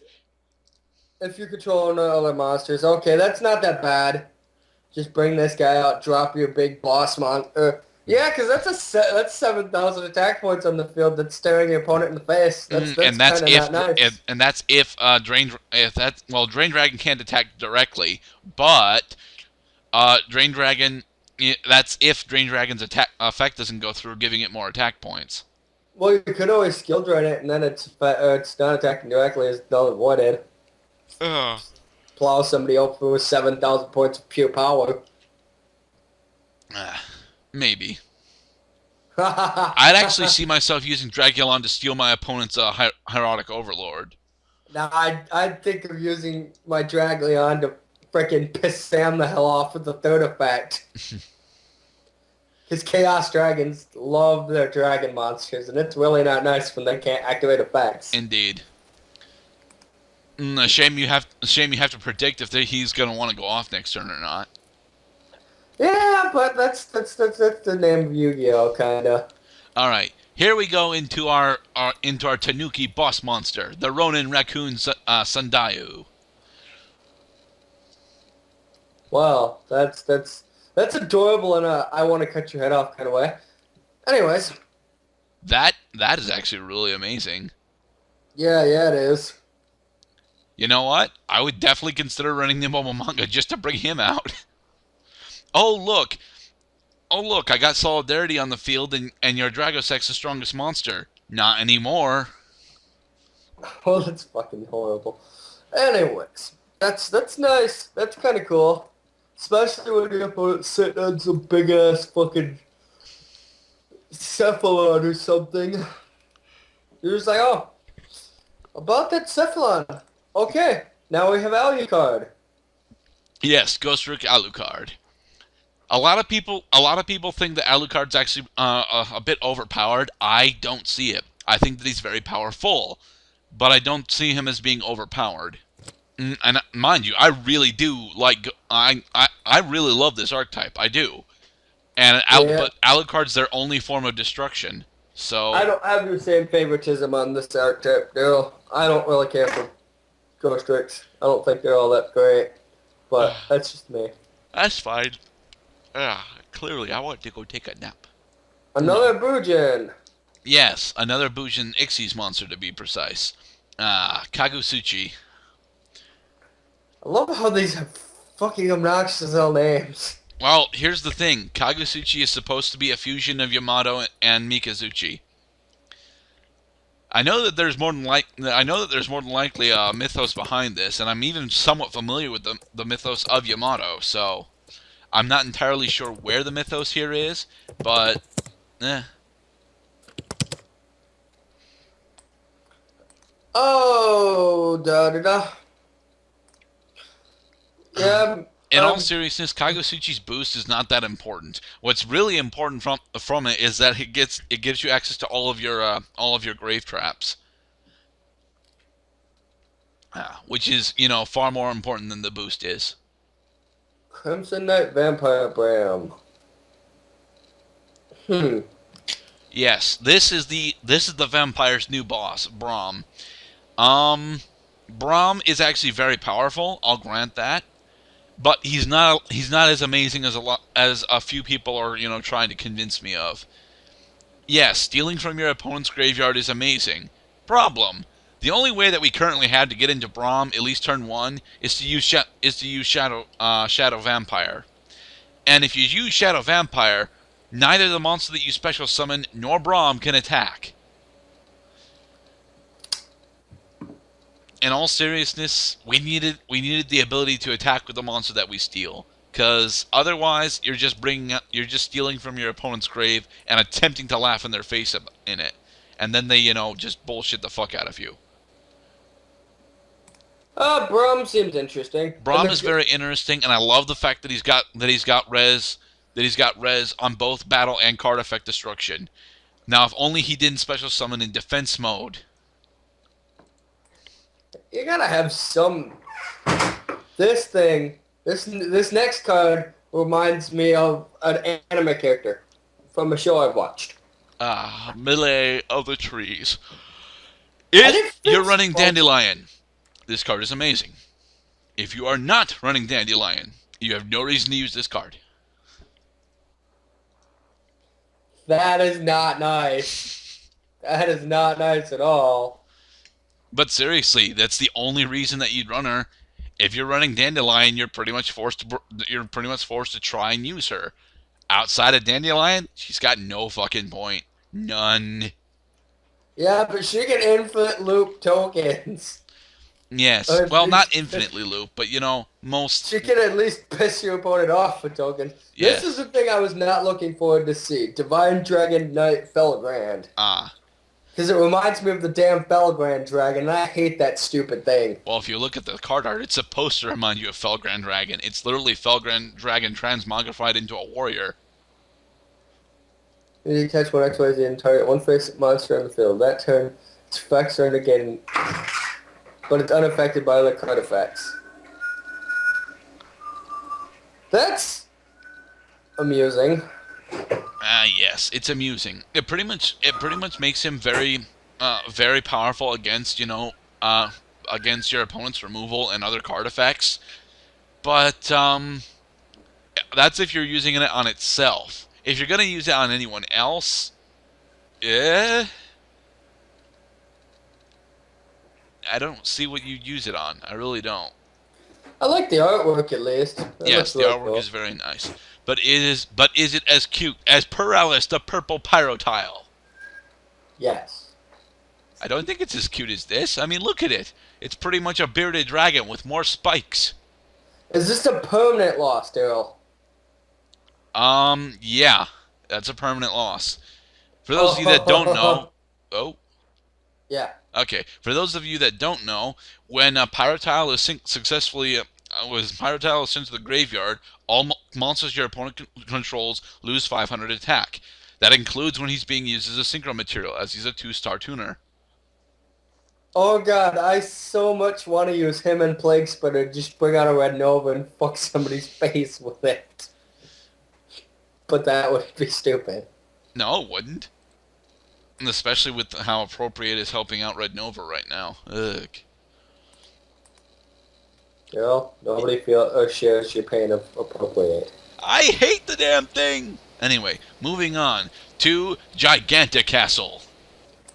if you're controlling other monsters. Okay, that's not that bad. Just bring this guy out, drop your big boss monster. Yeah, because that's 7,000 attack points on the field that's staring your opponent in the face. That's kind of not nice. And that's if Drain Dragon can't attack directly, but Drain Dragon, that's if Drain Dragon's attack effect doesn't go through, giving it more attack points. Well, you could always skill drain it, and then it's not attacking directly, it's null and voided. Plow somebody up with 7,000 points of pure power. Maybe. I'd actually see myself using Dragulon to steal my opponent's Hieratic Overlord. Now, I'd think of using my Dragleon to freaking piss Sam the hell off with the third effect. Because Chaos Dragons love their dragon monsters, and it's really not nice when they can't activate effects. Indeed. A shame you have to predict if he's going to want to go off next turn or not. Yeah, but that's the name of Yu-Gi-Oh, kinda. All right, here we go into our Tanuki boss monster, the Ronin Raccoon Sundayu. Wow, that's adorable in a I want to cut your head off kind of way. Anyways, That is actually really amazing. yeah, it is. You know what? I would definitely consider running the Momomonga just to bring him out. Oh look, I got Solidarity on the field, and your Dragosex's the strongest monster. Not anymore. Oh, that's fucking horrible. Anyways, that's nice. That's kind of cool. Especially when your opponent's sitting on some big ass fucking Cephalon or something. You're just like, oh, about that Cephalon. Okay, now we have Alucard. Yes, Ghost Rook Alucard. A lot of people think that Alucard's actually a bit overpowered. I don't see it. I think that he's very powerful, but I don't see him as being overpowered. And mind you, I really do like. I really love this archetype. I do. And but Alucard's their only form of destruction. So I don't have the same favoritism on this archetype, Daryl. I don't really care for Ghost Ricks. I don't think they're all that great. But that's just me. That's fine. Clearly, I want to go take a nap. Another Bujin. Yes, another Bujin Ixies monster to be precise. Kagusuchi. I love how these have fucking obnoxious little names. Well, here's the thing. Kagusuchi is supposed to be a fusion of Yamato and Mikazuchi. I know that there's more than likely a mythos behind this, and I'm even somewhat familiar with the mythos of Yamato, so I'm not entirely sure where the mythos here is, but Oh, da. Yeah. In all seriousness, Kagusuchi's boost is not that important. What's really important from it is that it gives you access to all of your grave traps, which is far more important than the boost is. Crimson Knight Vampire Bram. Yes, this is the vampire's new boss, Braum. Braum is actually very powerful. I'll grant that. But he's not as amazing as a few people are trying to convince me of. Yes, stealing from your opponent's graveyard is amazing. Problem: the only way that we currently have to get into Braum, at least turn 1, is to use Shadow Vampire. And if you use Shadow Vampire, neither the monster that you special summon nor Braum can attack. In all seriousness, we needed the ability to attack with the monster that we steal, because otherwise you're just stealing from your opponent's grave and attempting to laugh in their face in it, and then they just bullshit the fuck out of you. Braum seems interesting. Braum is very interesting, and I love the fact that he's got res on both battle and card effect destruction. Now, if only he didn't special summon in defense mode. You gotta have some. This next card reminds me of an anime character from a show I've watched. Melee of the Trees. If you're running Dandelion, this card is amazing. If you are not running Dandelion, you have no reason to use this card. That is not nice. That is not nice at all. But seriously, that's the only reason that you'd run her. If you're running Dandelion, you're pretty much forced to try and use her. Outside of Dandelion, she's got no fucking point. None. Yeah, but she can infinite loop tokens. Yes. At Well, not least infinitely, Lou, but most. she can at least piss your opponent off for tokens. This is the Yes. thing I was not looking forward to see. Divine Dragon Knight Felgrand. Ah. Because it reminds me of the damn Felgrand Dragon, and I hate that stupid thing. Well, if you look at the card art, it's supposed to remind you of Felgrand Dragon. It's literally Felgrand Dragon transmogrified into a warrior. You catch one XYZ and target one face monster on the field. That turn, its effects are negated, but it's unaffected by other card effects. That's amusing. Ah, yes, it's amusing. It pretty much makes him very powerful against against your opponent's removal and other card effects. But that's if you're using it on itself. If you're gonna use it on anyone else, I don't see what you'd use it on. I really don't. I like the artwork at least. That Yes, looks the really artwork cool. is very nice. But is it as cute as Paralis the purple pyrotile? Yes. I don't think it's as cute as this. I mean, look at it. It's pretty much a bearded dragon with more spikes. Is this a permanent loss, Daryl? Yeah. That's a permanent loss. For those of you that don't know... Oh, Yeah. okay. For those of you that don't know, when Pyrotile is successfully... was Pyrotile sent to the graveyard, all monsters your opponent controls lose 500 attack. That includes when he's being used as a synchro material, as he's a 2-star tuner. Oh god, I so much want to use him and Plague Splitter. Just bring out a Red Nova and fuck somebody's face with it. But that would be stupid. No, it wouldn't. And especially with how appropriate is helping out Red Nova right now. Ugh. Nobody shares your pain of appropriate. I hate the damn thing! Anyway, moving on to Gigantic Castle.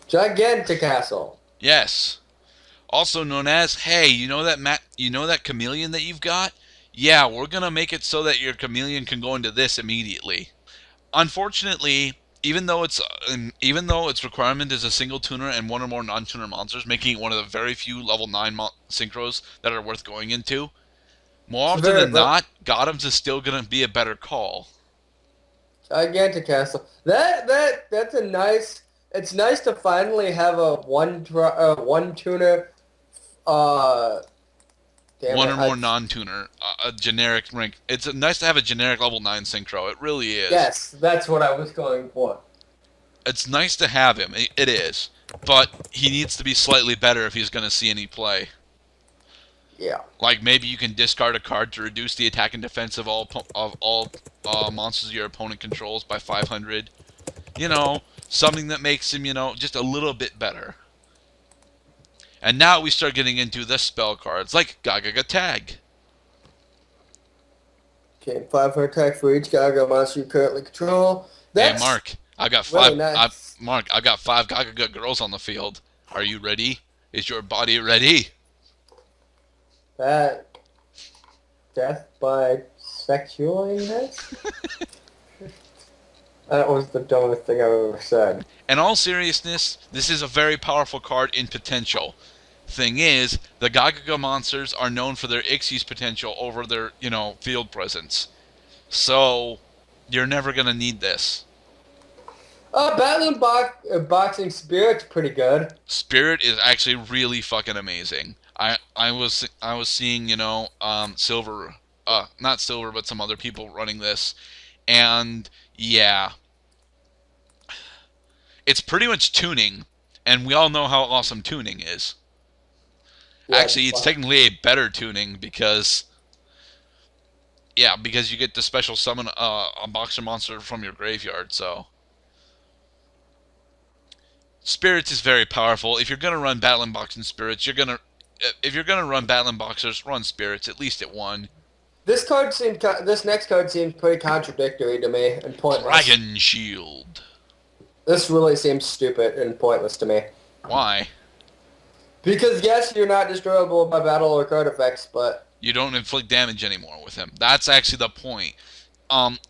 Gigantic Castle. Yes. Also known as, hey, you know that chameleon that you've got? Yeah, we're gonna make it so that your chameleon can go into this immediately. Unfortunately, even though its requirement is a single tuner and one or more non-tuner monsters, making it one of the very few level 9 synchros that are worth going into, more often than not, Gothams is still gonna be a better call. Gigantic Castle. That's a nice. It's nice to finally have a one tuner. One or more non-tuner, a generic rank. It's nice to have a generic level 9 synchro. It really is. Yes, that's what I was going for. It's nice to have him. It is, but he needs to be slightly better if he's going to see any play. Yeah. Like maybe you can discard a card to reduce the attack and defense of all monsters your opponent controls by 500. Something that makes him, just a little bit better. And now we start getting into the spell cards, like Gaga Tag. Okay, 500 attack for each Gaga monster you currently control. That's hey, Mark, I got really five. nice. I got 5 Gaga girls on the field. Are you ready? Is your body ready? That death by sexualiness? That was the dumbest thing I've ever said. In all seriousness, this is a very powerful card in potential. Thing is, the Gaga monsters are known for their Xyz potential over their, field presence. So, you're never going to need this. Battling Boxing Spirit's pretty good. Spirit is actually really fucking amazing. I was seeing, Silver, not Silver, but some other people running this, and yeah, it's pretty much tuning, and we all know how awesome tuning is. Yeah, Actually, it's technically a better tuning because you get to special summon a boxer monster from your graveyard. So Spirits is very powerful. If you're gonna run Battling Boxing Spirits, if you're gonna run Battling Boxers, run Spirits at least at 1. This next card seems pretty contradictory to me and pointless. Dragon Shield. This really seems stupid and pointless to me. Why? Because yes, you're not destroyable by battle or card effects, but You don't inflict damage anymore with him. That's actually the point.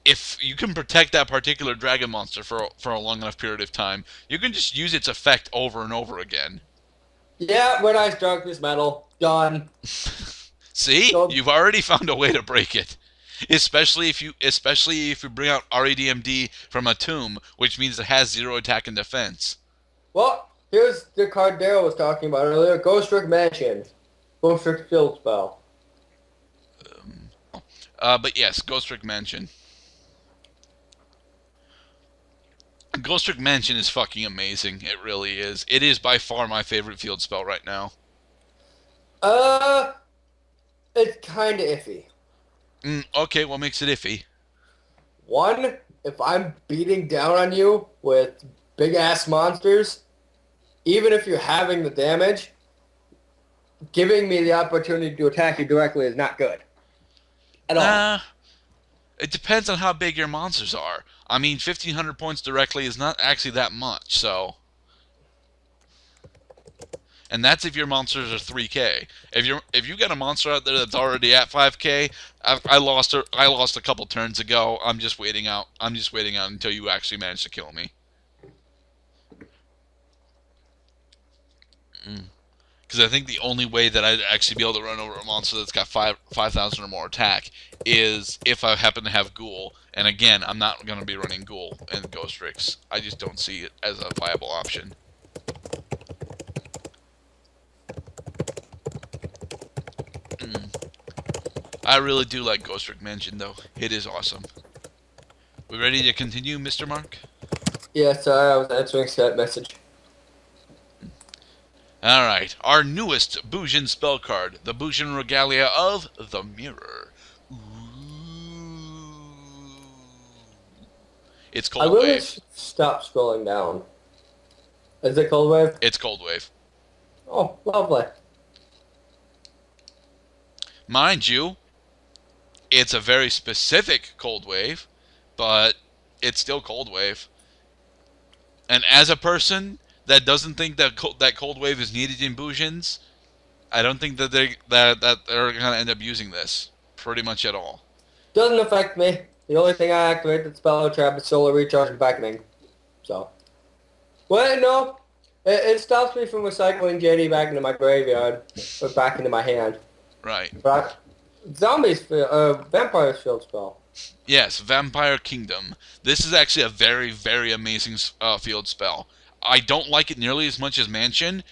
If you can protect that particular dragon monster for a long enough period of time, you can just use its effect over and over again. yeah, Red Eyes Darkness Metal. Done. See, Go. you've already found a way to break it. Especially if you bring out REDMD from a tomb, which means it has 0 attack and defense. Well, here's the card Daryl was talking about earlier. Ghost Rick Mansion. Ghost Rick Field Spell. But yes, Ghost Rick Mansion. Ghost Rick Mansion is fucking amazing. It really is. It is by far my favorite field spell right now. It's kind of iffy. Okay, what makes it iffy? One, if I'm beating down on you with big-ass monsters, even if you're having the damage, giving me the opportunity to attack you directly is not good. At all. It depends on how big your monsters are. I mean, 1,500 points directly is not actually that much, so... And that's if your monsters are 3K. If you got a monster out there that's already at 5K, I lost a couple turns ago. I'm just waiting out until you actually manage to kill me. Because I think the only way that I'd actually be able to run over a monster that's got 5,000 or more attack is if I happen to have Ghoul. And again, I'm not going to be running Ghoul and Ghost Ricks. I just don't see it as a viable option. I really do like Ghost Rick Mansion, though. It is awesome. We ready to continue, Mr. Mark? Yeah, sorry, I was answering that message. Alright, our newest Bujin spell card, the Bujin Regalia of the Mirror. Ooh. It's Cold I really Wave. stop scrolling down. Is it Cold Wave? It's Cold Wave. Oh, lovely. Mind you, it's a very specific Cold Wave, but it's still Cold Wave. And as a person that doesn't think that Cold Wave is needed in Bujins, I don't think that they're going to end up using this pretty much at all. Doesn't affect me. The only thing I activate the spell trap is solar recharge and beckoning. So. Well, no. It stops me from recycling JD back into my graveyard, or back into my hand. Right. But Vampire Shield spell. Yes, Vampire Kingdom. This is actually a very, very amazing field spell. I don't like it nearly as much as Mansion,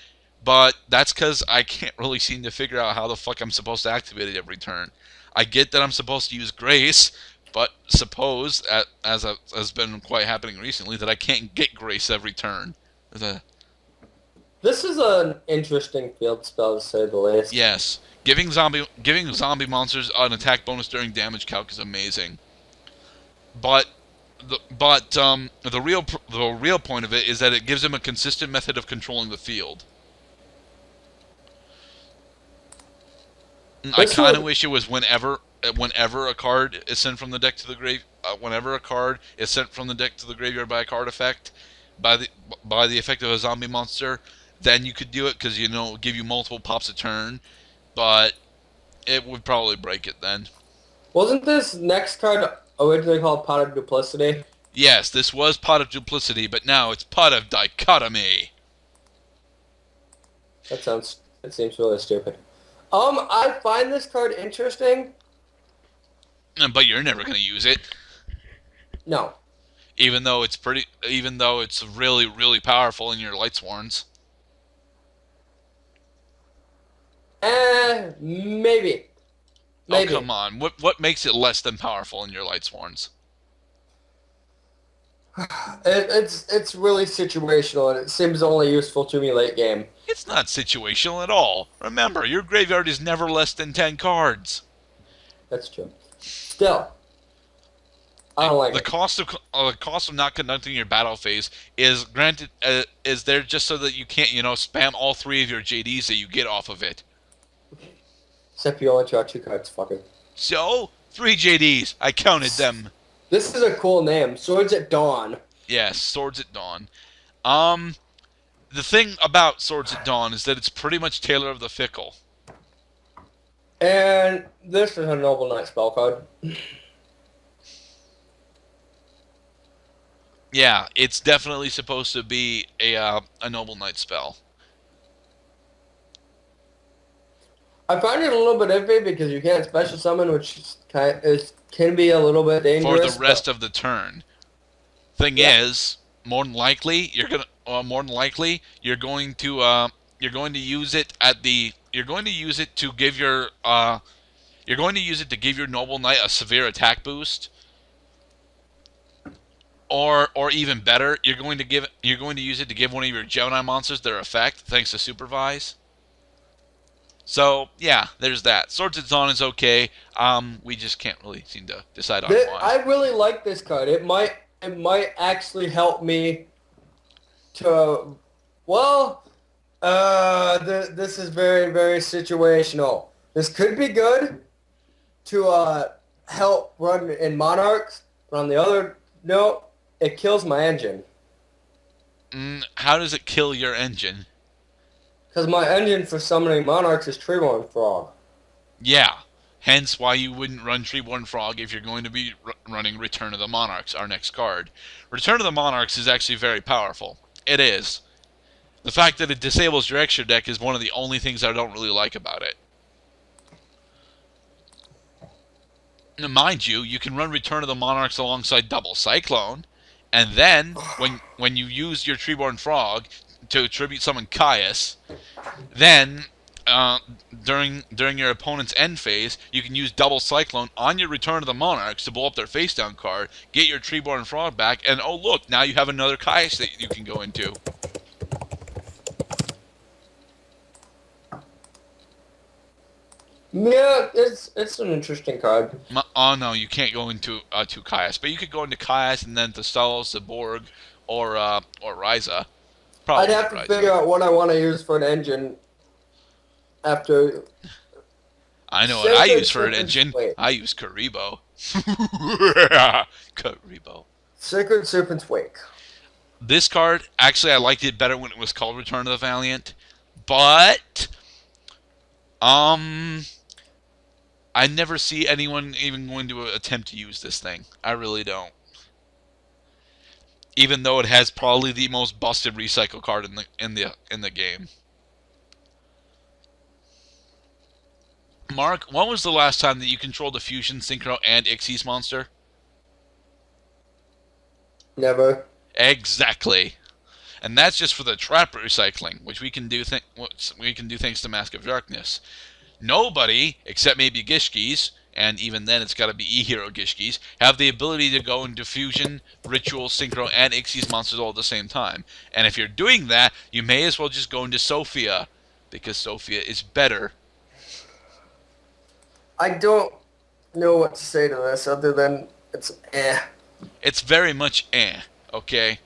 but that's because I can't really seem to figure out how the fuck I'm supposed to activate it every turn. I get that I'm supposed to use Grace, but suppose, as has been quite happening recently, that I can't get Grace every turn. This is an interesting field spell, to say the least. Yes. Giving zombie monsters an attack bonus during damage calc is amazing. But the real point of it is that it gives them a consistent method of controlling the field. I kind of wish it was whenever a card is sent from the deck to the grave. Whenever a card is sent from the deck to the graveyard by a card effect, by the effect of a zombie monster, then you could do it because it would give you multiple pops a turn. But it would probably break it then. Wasn't this next card originally called Pot of Duplicity? Yes, this was Pot of Duplicity, but now it's Pot of Dichotomy. It seems really stupid. I find this card interesting. But you're never going to use it. No. Even though it's really, really powerful in your Lightsworns. Maybe. Oh, come on. What makes it less than powerful in your Lightsworns? It's really situational, and it seems only useful to me late game. It's not situational at all. Remember, your graveyard is never less than 10 cards. That's true. Still, I don't like the it. The cost of not conducting your battle phase is there just so that you can't, spam all 3 of your JDs that you get off of it. Except you only draw 2 cards, fucker. So, 3 JDs. I counted them. This is a cool name. Swords at Dawn. Yes, Swords at Dawn. The thing about Swords at Dawn is that it's pretty much Tailor of the Fickle. And this is a Noble Knight spell card. Yeah, it's definitely supposed to be a Noble Knight spell. I find it a little bit iffy because you can't special summon, which can be a little bit for the dangerous. rest of the turn. Thing Yeah. is, more than likely you're going to use it at the you're going to use it to give your noble knight a severe attack boost, or even better, you're going to use it to give one of your Gemini monsters their effect thanks to supervise. So yeah, there's that. Swords at Dawn is okay. We just can't really seem to decide on why. I really like this card. It might actually help me to, well, this is very, very situational. This could be good to help run in Monarchs, but on the other note, it kills my engine. How does it kill your engine? Because my engine for summoning Monarchs is Treeborn Frog. Yeah. Hence why you wouldn't run Treeborn Frog if you're going to be running Return of the Monarchs, our next card. Return of the Monarchs is actually very powerful. It is. The fact that it disables your extra deck is one of the only things I don't really like about it. Now, mind you, you can run Return of the Monarchs alongside Double Cyclone, and then, when you use your Treeborn Frog to tribute summon Caius, then during your opponent's end phase, you can use Double Cyclone on your Return of the Monarchs to blow up their face down card, get your Treeborn Frog back, and oh look, now you have another Caius that you can go into. Yeah, it's an interesting card. Oh no, you can't go into to Caius, but you could go into Caius and then to Stelos, the Borg, or Ryza. Probably I'd have to Ryza. figure out what I want to use for an engine after. I know what I use for an engine. I use Karibo. Karibo. Sacred Serpent's Wake. This card, actually, I liked it better when it was called Return of the Valiant, but I never see anyone even going to attempt to use this thing. I really don't. Even though it has probably the most busted recycle card in the game. Mark, when was the last time that you controlled a Fusion, Synchro, and Xyz monster? Never. Exactly. And that's just for the trap recycling, which we can do thanks to Mask of Darkness. Nobody, except maybe Gishkis, and even then it's got to be E-Hero Gishkis, have the ability to go into Fusion, Ritual, Synchro, and Xyz monsters all at the same time. And if you're doing that, you may as well just go into Sophia, because Sophia is better. I don't know what to say to this other than it's eh. It's very much eh, okay?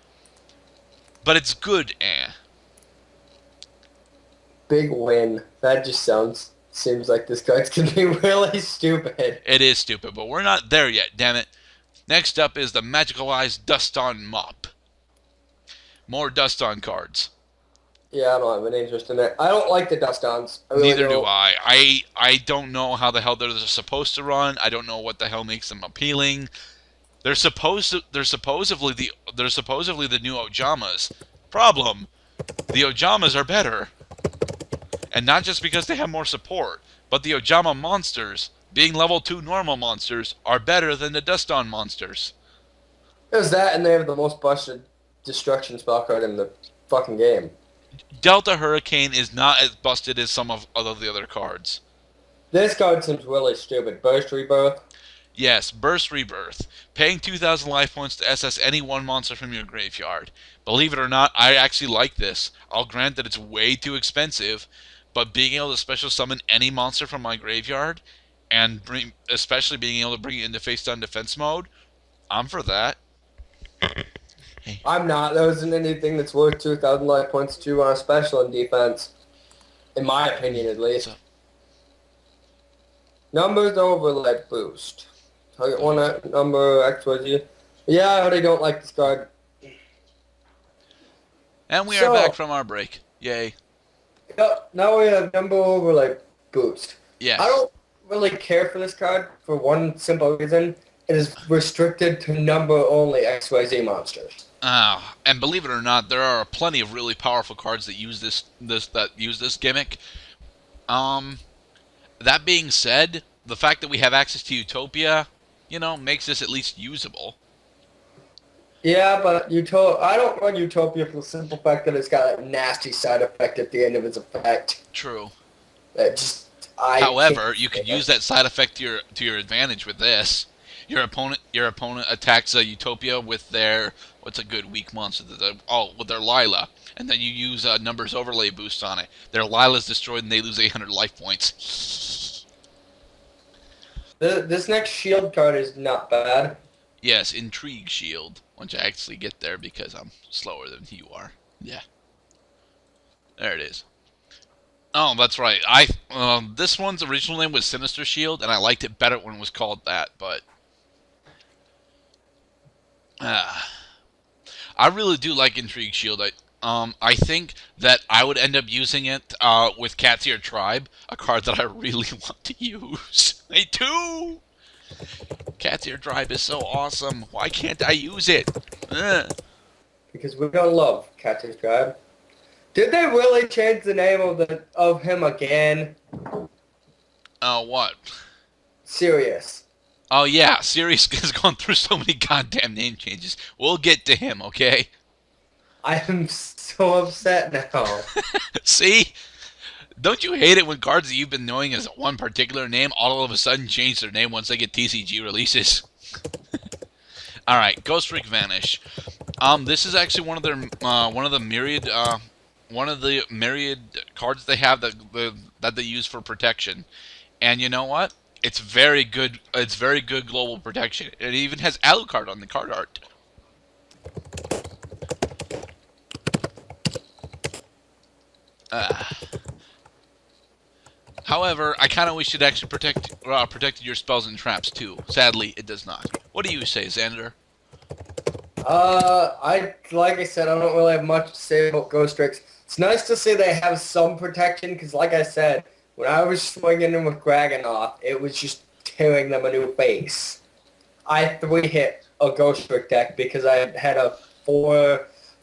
But it's good eh. Big win. That just seems like this card's gonna be really stupid. It is stupid, but we're not there yet, damn it. Next up is the Magicalized Dust-On Mop. More Dust-On cards. Yeah, I don't have any interest in it. I don't like the Dust-Ons. Neither do I. I don't know how the hell they're supposed to run. I don't know what the hell makes them appealing. They're supposedly the new Ojamas. Problem: the Ojamas are better. And not just because they have more support, but the Ojama monsters, being level 2 normal monsters, are better than the Dust-On monsters. There's that, and they have the most busted destruction spell card in the fucking game. Delta Hurricane is not as busted as some of the other cards. This card seems really stupid. Burst Rebirth. Yes, Burst Rebirth. Paying 2,000 life points to SS any one monster from your graveyard. Believe it or not, I actually like this. I'll grant that it's way too expensive, but being able to special summon any monster from my graveyard, and especially being able to bring it into face-down defense mode, I'm for that. I'm not. There isn't anything that's worth 2,000 life points to on a special in defense. In my opinion, at least. Numbers overlay boost. Target one number XYZ. Yeah, I already don't like this card. And we are back from our break. Yay. Yep, now we have number overlay boost. Yes. I don't really care for this card for one simple reason. It is restricted to number-only XYZ monsters. And believe it or not, there are plenty of really powerful cards that use this gimmick. That being said, the fact that we have access to Utopia, makes this at least usable. Yeah, but I don't run Utopia for the simple fact that it's got a nasty side effect at the end of its effect. True. That just I can't However, you could use stand. that side effect to your advantage with this. Your opponent attacks a Utopia with their what's a good weak monster? With their Lila, and then you use a numbers overlay boost on it. Their Lila's destroyed and they lose 800 life points. This next shield card is not bad. Yes, Intrigue Shield. Once I actually get there because I'm slower than you are. Yeah, there it is. Oh, that's right. This one's original name was Sinister Shield, and I liked it better when it was called that. But I really do like Intrigue Shield. I think that I would end up using it with Cat's Ear Tribe, a card that I really want to use. I do. Cat's Ear Tribe is so awesome. Why can't I use it? Because we don't love Catcher's Tribe. Did they really change the name of him again? What? Serious. Oh yeah, Sirius has gone through so many goddamn name changes. We'll get to him, okay? I am so upset now. See? Don't you hate it when cards that you've been knowing as one particular name all of a sudden change their name once they get TCG releases? Alright, Ghost Freak Vanish. This is actually one of the myriad cards they have that they use for protection. And you know what? It's very good. It's very good global protection. It even has Alucard on the card art. However, I kind of wish it actually protected your spells and traps too. Sadly, it does not. What do you say, Xander? Like I said, I don't really have much to say about Ghost Tricks. It's nice to see they have some protection, because like I said, when I was swinging them with Dragonoff, it was just tearing them a new face. I 3-hit a Ghost Trick deck because I had I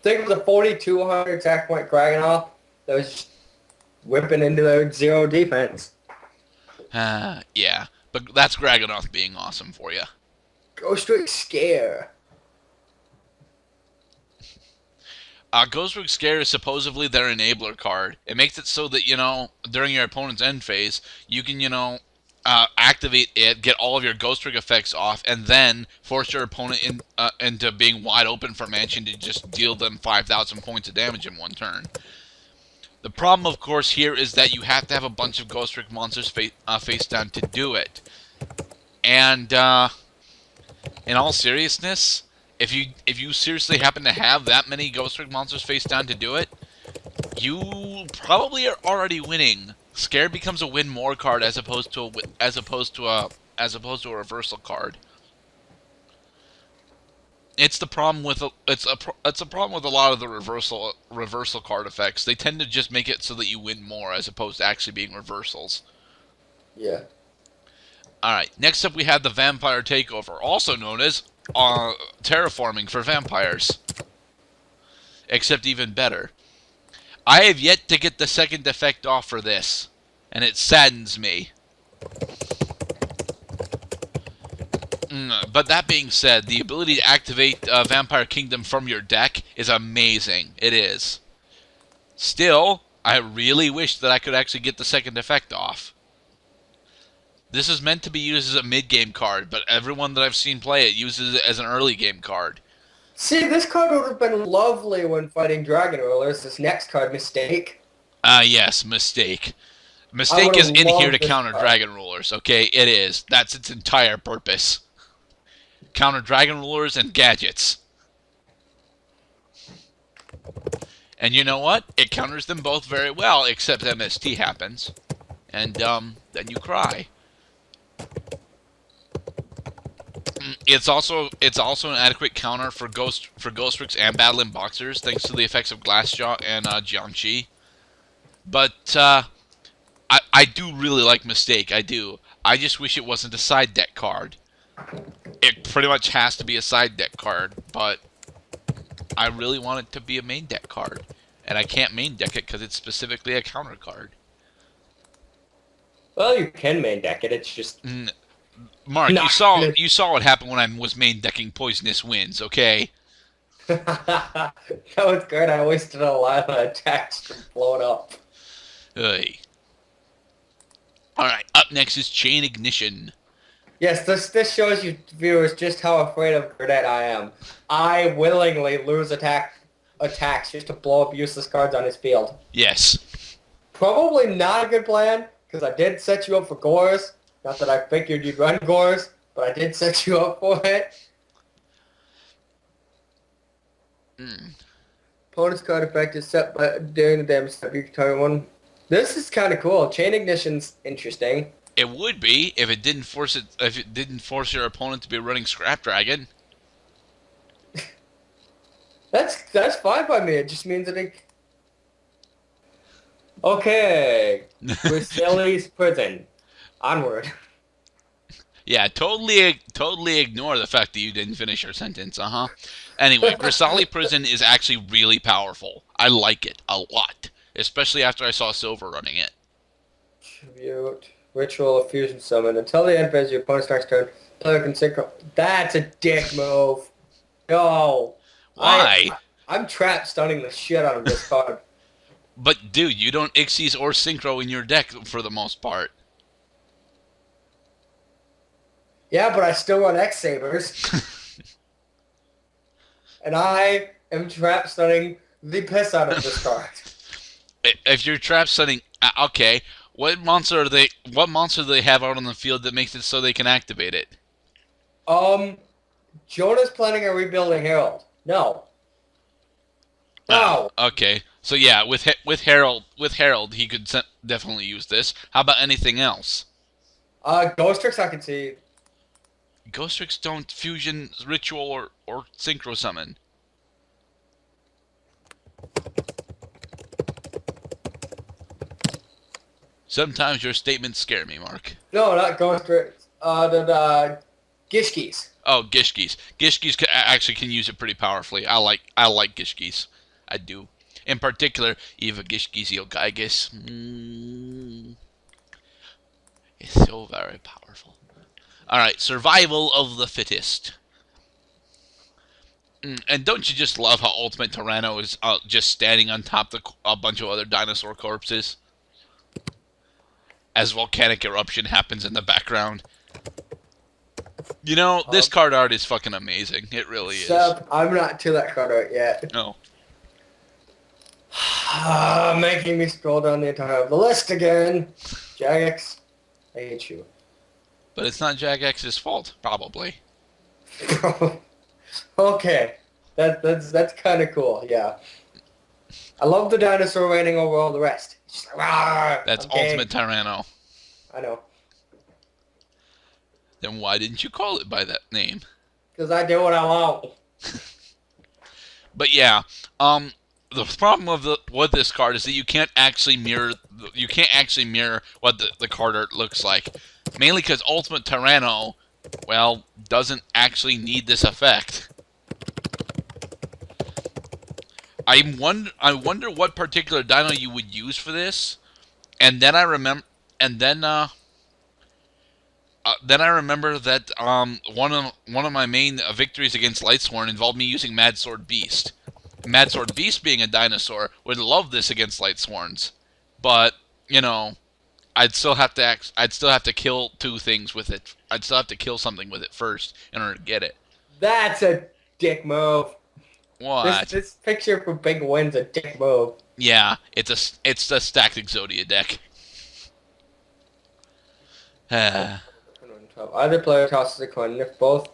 think it was a 4,200 attack point Dragonoff that was just whipping into their 0 defense. Yeah, but that's Dragonoff being awesome for you. Ghost Trick Scare. Ghost Rig Scare is supposedly their enabler card. It makes it so that, during your opponent's end phase, you can, activate it, get all of your Ghost Rig effects off, and then force your opponent into being wide open for mansion to just deal them 5,000 points of damage in one turn. The problem, of course, here is that you have to have a bunch of Ghost Rig monsters face down to do it. And, in all seriousness, if you seriously happen to have that many Ghost Rig monsters face down to do it, you probably are already winning. Scare becomes a win more card as opposed to a reversal card. It's the problem with it's a problem with a lot of the reversal card effects. They tend to just make it so that you win more as opposed to actually being reversals. Yeah. Alright, next up we have the Vampire Takeover, also known as Terraforming for Vampires. Except even better. I have yet to get the second effect off for this, and it saddens me. But that being said, the ability to activate Vampire Kingdom from your deck is amazing. It is. Still, I really wish that I could actually get the second effect off. This is meant to be used as a mid-game card, but everyone that I've seen play it uses it as an early-game card. See, this card would have been lovely when fighting Dragon Rollers. This next card, Mistake. Yes, Mistake. Mistake is in here to counter Dragon Rulers, okay? It is. That's its entire purpose. Counter Dragon Rulers and gadgets. And you know what? It counters them both very well, except MST happens. And, then you cry. It's also an adequate counter for Ghost Ricks and Battling Boxers, thanks to the effects of Glassjaw and Jiangxi. But I do really like Mistake. I do. I just wish it wasn't a side deck card. It pretty much has to be a side deck card, but I really want it to be a main deck card, and I can't main deck it because it's specifically a counter card. Well, you can main deck it. It's just Mm, Mark, not good. you saw what happened when I was main decking Poisonous Winds, okay? That was good. I wasted a lot of attacks to blow it up. Hey. Alright, up next is Chain Ignition. Yes, this shows you viewers just how afraid of Gerdat I am. I willingly lose attacks just to blow up useless cards on his field. Yes. Probably not a good plan, because I did set you up for Gores. Not that I figured you'd run Gores, but I did set you up for it. Mm. Opponent's card effect is set during the damage step. You can target one. This is kind of cool. Chain Ignition's interesting. It would be if it didn't force your opponent to be running Scrap Dragon. That's fine by me. It just means that it... Okay. Griselli's Prison. Onward. Yeah, totally ignore the fact that you didn't finish your sentence, Anyway, Grisalli Prison is actually really powerful. I like it a lot, especially after I saw Silver running it. Tribute. Ritual of Fusion Summon. Until the end phase of your opponent's next turn, player can synchro... That's a dick move. No. Why? I'm trap stunning the shit out of this card. But, dude, you don't Ixies or Synchro in your deck for the most part. Yeah, but I still run X-Sabers. And I am trap stunning the piss out of this card. If you're trap stunning... Okay, what monster do they have out on the field that makes it so they can activate it? Jonah's planning on rebuilding Herald. No. No. Okay, so yeah, with Herald, he could definitely use this. How about anything else? Ghost Tricks I can see. Ghost Tricks don't fusion, ritual, or synchro summon. Sometimes your statements scare me, Mark. No, not Ghost Tricks. The Gishkis. Oh, Gishkis. Gishkis actually can use it pretty powerfully. I like Gishkis. I do. In particular, Eva Gishkis Yogaigus. It's so very powerful. Alright, Survival of the Fittest. And don't you just love how Ultimate Tyranno is just standing on top of a bunch of other dinosaur corpses? As volcanic eruption happens in the background. You know, this card art is fucking amazing. It really is. I'm not to that card art yet. No. Making me scroll down the entire of the list again. Jagex, I hate you. But it's not Jagex's fault, probably. Okay, that's kind of cool. Yeah, I love the dinosaur reigning over all the rest. Just like, that's okay. Ultimate Tyranno. I know. Then why didn't you call it by that name? Because I do what I want. But yeah, the problem with this card is that you can't actually mirror what the card art looks like. Mainly because Ultimate Tyranno, well, doesn't actually need this effect. I wonder what particular dino you would use for this, and then I remember that one of my main victories against Lightsworn involved me using Mad Sword Beast. Mad Sword Beast, being a dinosaur, would love this against Lightsworns, but you know, I'd still have to kill two things with it. I'd still have to kill something with it first in order to get it. That's a dick move. What? This picture for Big Win's a dick move. Yeah, it's the stacked Exodia deck. Either player tosses a coin, and if both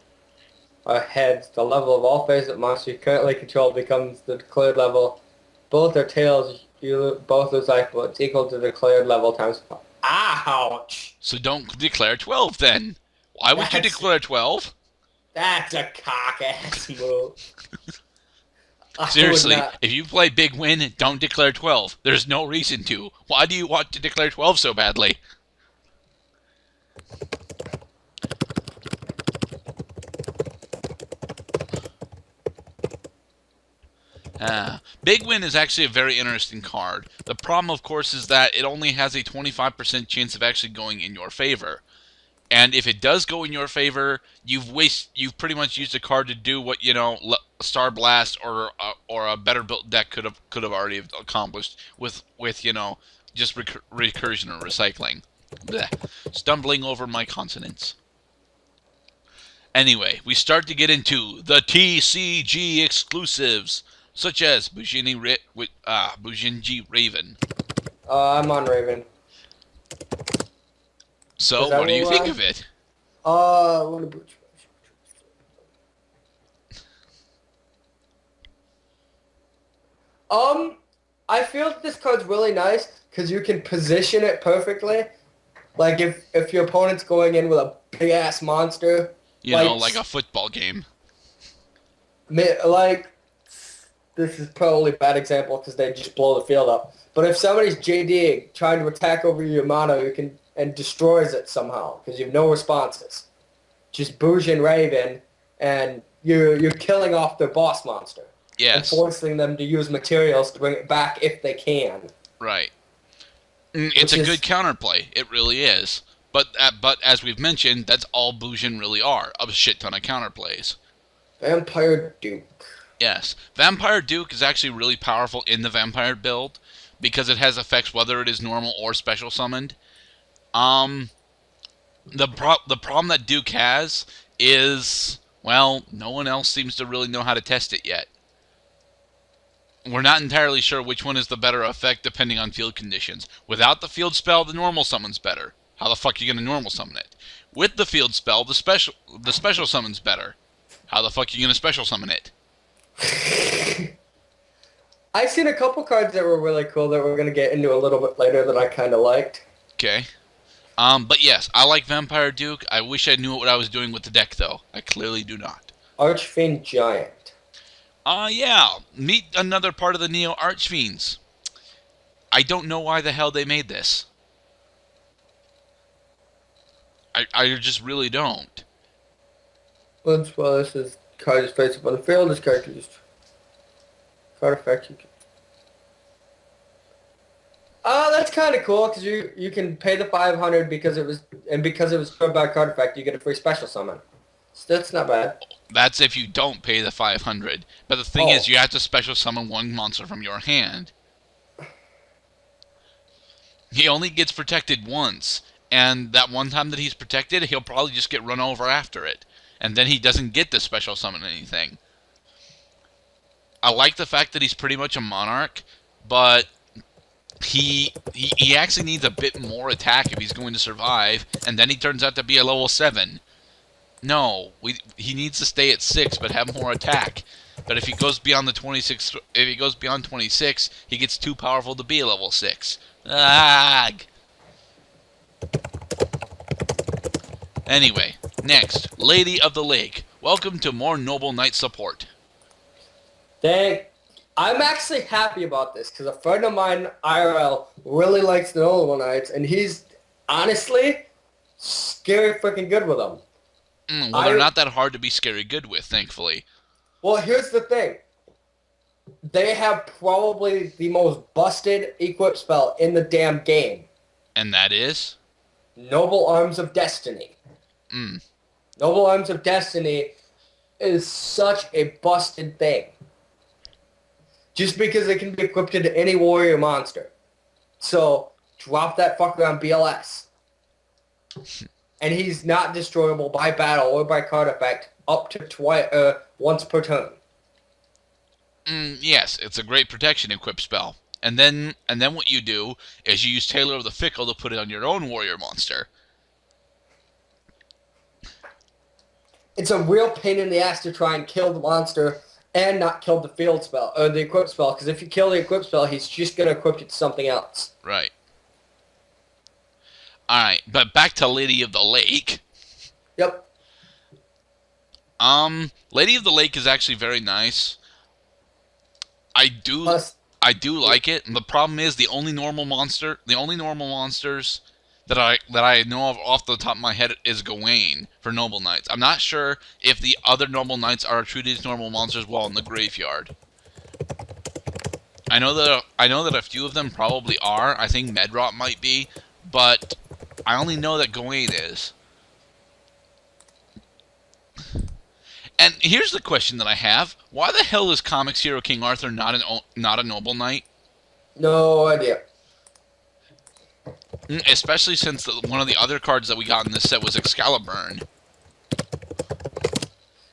are heads, the level of all phases of monster you currently control becomes the declared level. Both are tails, you both lose life, but it's equal to the declared level times 5. Ouch! So don't declare 12 then. Why would you declare 12? That's a cock-ass move. Seriously, if you play Big Win, don't declare 12. There's no reason to. Why do you want to declare 12 so badly? Big Win is actually a very interesting card. The problem, of course, is that it only has a 25% chance of actually going in your favor. And if it does go in your favor, you've pretty much used a card to do what Star Blast or a better built deck could have already accomplished with just recursion or recycling. Blech. Stumbling over my consonants. Anyway, we start to get into the TCG exclusives, such as Bujinji Raven. I'm on Raven. So, what do you think of it? I feel this card's really nice because you can position it perfectly. Like if your opponent's going in with a big ass monster, like a football game. Like, this is probably a bad example because they just blow the field up. But if somebody's JDing, trying to attack over your mono, and destroys it somehow because you have no responses, just Bujin Raven, and you're killing off their boss monster. Yes. And forcing them to use materials to bring it back if they can. Right. It's a good counterplay. It really is. But as we've mentioned, that's all Bujin really are, a shit ton of counterplays. Vampire Duke. Yes. Vampire Duke is actually really powerful in the Vampire build because it has effects whether it is normal or special summoned. The problem that Duke has is, well, no one else seems to really know how to test it yet. We're not entirely sure which one is the better effect depending on field conditions. Without the field spell, the normal summon's better. How the fuck are you going to normal summon it? With the field spell, the special summon's better. How the fuck are you going to special summon it? I've seen a couple cards that were really cool that we're going to get into a little bit later that I kind of liked. Okay. But yes, I like Vampire Duke. I wish I knew what I was doing with the deck, though. I clearly do not. Archfiend Giant. Yeah. Meet another part of the Neo Archfiends. I don't know why the hell they made this. I just really don't. Well, this is card is face up on the field. This card can just card effect. That's kind of cool because you can pay the 500 because it was put by card effect. You get a free special summon. So that's not bad. That's if you don't pay the 500. But the thing is, you have to special summon one monster from your hand. He only gets protected once, and that one time that he's protected, he'll probably just get run over after it. And then he doesn't get to special summon anything. I like the fact that he's pretty much a monarch, but he actually needs a bit more attack if he's going to survive, and then he turns out to be a level 7. No, he needs to stay at 6 but have more attack. But if he goes beyond the 26, he gets too powerful to be a level 6. Ag. Anyway, next, Lady of the Lake. Welcome to more Noble Knight support. I'm actually happy about this because a friend of mine, IRL, really likes the Noble Knights, and he's honestly scary freaking good with them. Well, they're not that hard to be scary good with, thankfully. Well, here's the thing. They have probably the most busted equip spell in the damn game. And that is? Noble Arms of Destiny. Noble Arms of Destiny is such a busted thing. Just because it can be equipped to any warrior monster. So, drop that fucker on BLS. And he's not destroyable by battle or by card effect up to once per turn. Yes, it's a great protection equip spell. And then what you do is you use Tailor of the Fickle to put it on your own warrior monster. It's a real pain in the ass to try and kill the monster and not kill the field spell, or the equip spell, because if you kill the equip spell, he's just going to equip it to something else. Right. Alright, but back to Lady of the Lake. Yep. Lady of the Lake is actually very nice. I do like it. And the problem is the only normal monsters that I know of off the top of my head is Gawain for Noble Knights. I'm not sure if the other Noble Knights are treated as normal monsters while in the graveyard. I know that a few of them probably are. I think Medrot might be, but I only know that Gawain is. And here's the question that I have: why the hell is Comics Hero King Arthur not a noble knight? No idea. Especially since one of the other cards that we got in this set was Excalibur.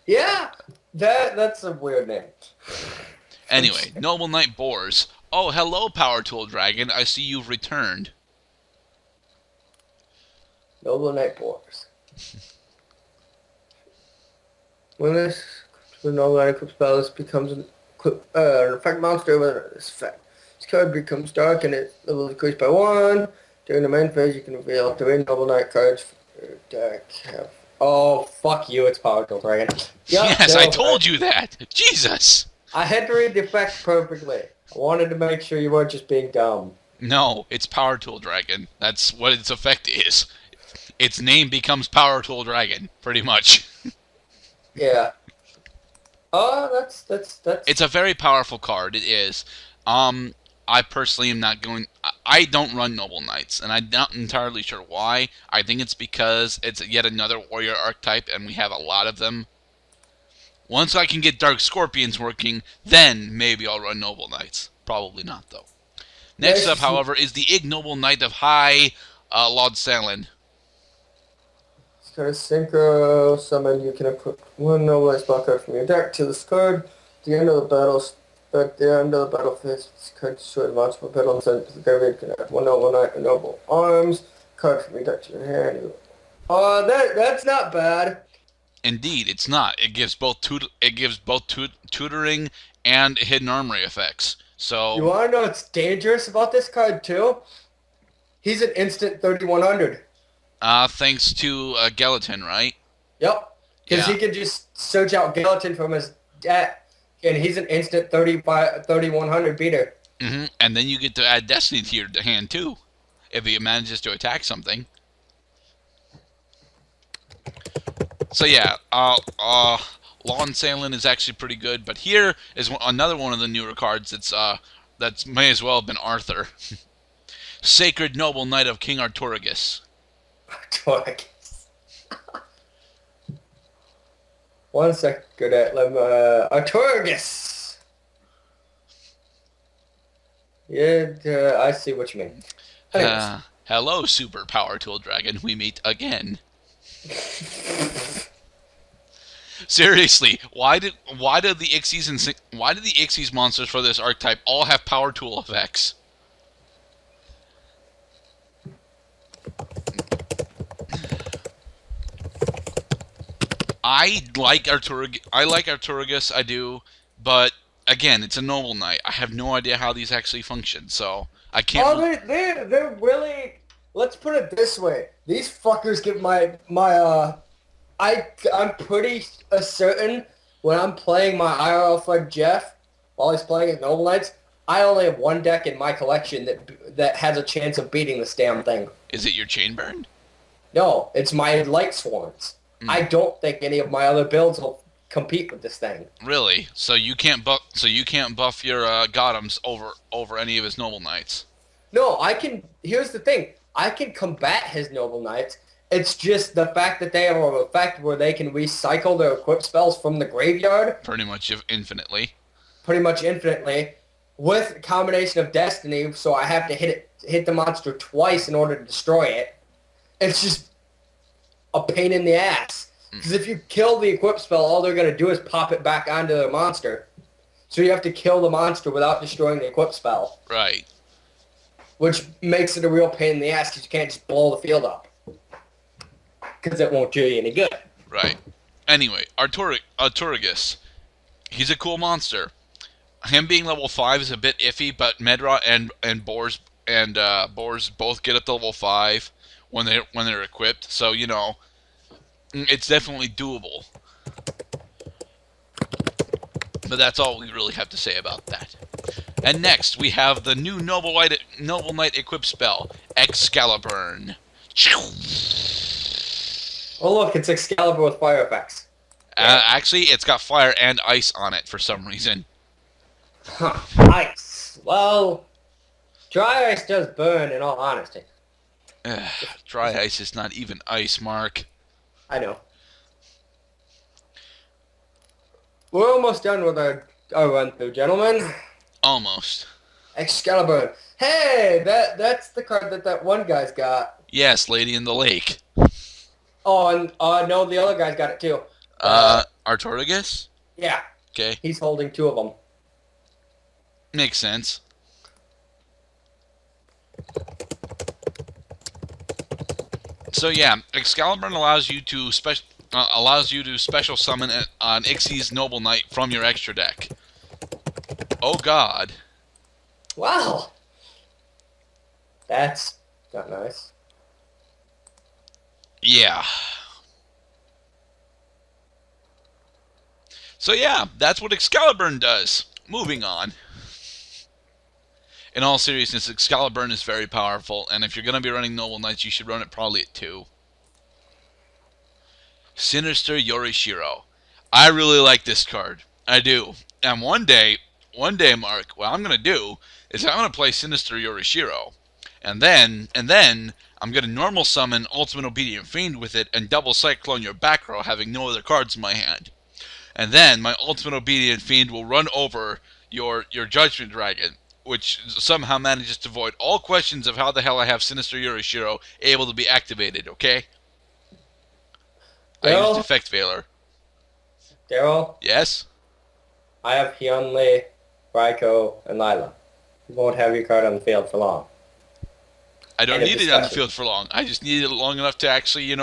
Yeah, that's a weird name. Anyway, Noble Knight Boars. Oh, hello, Power Tool Dragon. I see you've returned. Noble Knight Boars. When this Noble Knight equipped spell, this becomes an effect monster with this effect. This card becomes dark and its level is increased by 1. During the main phase, you can reveal 3 Noble Knight cards for deck. Oh, fuck you, it's Power Tool Dragon. Yep, Yes, I told you that. Jesus. I had to read the effect perfectly. I wanted to make sure you weren't just being dumb. No, it's Power Tool Dragon. That's what its effect is. Its name becomes Power Tool Dragon, pretty much. Yeah. Oh, that's... It's a very powerful card. It is. I personally am not going... I don't run Noble Knights, and I'm not entirely sure why. I think it's because it's yet another warrior archetype, and we have a lot of them. Once I can get Dark Scorpions working, then maybe I'll run Noble Knights. Probably not, though. Next up, however, is the Ignoble Knight of High Lord Salin. This card is Synchro Summon. You can equip 1 Noble Knight spell card from your deck to this card. At the end of the battle, at the end of the battle phase, this card destroys multiple battle and send it to the graveyard. You can add 1 Noble Knight and Noble Arms card from your deck to your hand. That's not bad. Indeed, it's not. It gives both tutoring and hidden armory effects. So you want to know what's dangerous about this card too? He's an instant 3100. Thanks to Gelatin, right? Yep. Because he can just search out Gelatin from his deck, and he's an instant 3100 beater. Mm-hmm. And then you get to add Destiny to your hand too, if he manages to attack something. So yeah, Lawn Salin is actually pretty good, but here is another one of the newer cards that's may as well have been Arthur. Sacred Noble Knight of King Artorigus. Artorigus. 1 second, good at Artorigus. Yeah, I see what you mean. Hello, Super Power Tool Dragon. We meet again. Seriously, why did the Ixies monsters for this archetype all have power tool effects? I like Artorigus, I do, but again, it's a Noble Knight. I have no idea how these actually function, so I can't. Oh, they're really. Let's put it this way: these fuckers get I'm pretty certain when I'm playing my IRL friend Jeff, while he's playing at Noble Knights, I only have 1 deck in my collection that has a chance of beating this damn thing. Is it your Chainburn? No, it's my Light Swarms. I don't think any of my other builds will compete with this thing. Really? So you can't buff your Gothams over any of his Noble Knights? No, I can. Here's the thing: I can combat his Noble Knights. It's just the fact that they have an effect where they can recycle their equip spells from the graveyard. Pretty much infinitely. Pretty much infinitely. With a combination of Destiny, so I have to hit the monster twice in order to destroy it. It's just a pain in the ass. Because if you kill the equip spell, all they're going to do is pop it back onto the monster. So you have to kill the monster without destroying the equip spell. Right. Which makes it a real pain in the ass because you can't just blow the field up. Because it won't do you any good. Right. Anyway, Artorigus. He's a cool monster. Him being level 5 is a bit iffy, but Medra and Boars both get up to level 5 when they're equipped. So, you know, it's definitely doable. But that's all we really have to say about that. And next, we have the new Noble Knight equip spell, Excalibur. Oh look, it's Excalibur with fire effects. Actually, it's got fire and ice on it for some reason. Huh, ice. ice. Well, dry ice does burn, in all honesty. Dry ice is not even ice, Mark. I know. We're almost done with our run through, gentlemen. Almost. Excalibur. Hey, that's the card that one guy's got. Yes, Lady in the Lake. Oh, and no, the other guy's got it too. Artorigus? Yeah. Okay. He's holding two of them. Makes sense. So yeah, Excalibur allows you to special summon an Ixie's Noble Knight from your extra deck. Oh God. Wow. That's not nice. Yeah. So yeah, that's what Excalibur does. Moving on. In all seriousness, Excalibur is very powerful, and if you're going to be running Noble Knights, you should run it probably at 2. Sinister Yorishiro. I really like this card. I do. And one day, Mark, what I'm going to do is I'm going to play Sinister Yorishiro. And then, I'm going to normal summon Ultimate Obedient Fiend with it and double Cyclone your back row, having no other cards in my hand. And then my Ultimate Obedient Fiend will run over your Judgment Dragon, which somehow manages to avoid all questions of how the hell I have Sinister Yorishiro able to be activated, okay? I used Effect Veiler. Daryl? Yes? I have Hyunlei, Raiko, and Lila. You won't have your card on the field for long. I don't need it on the field for long. I just need it long enough to actually,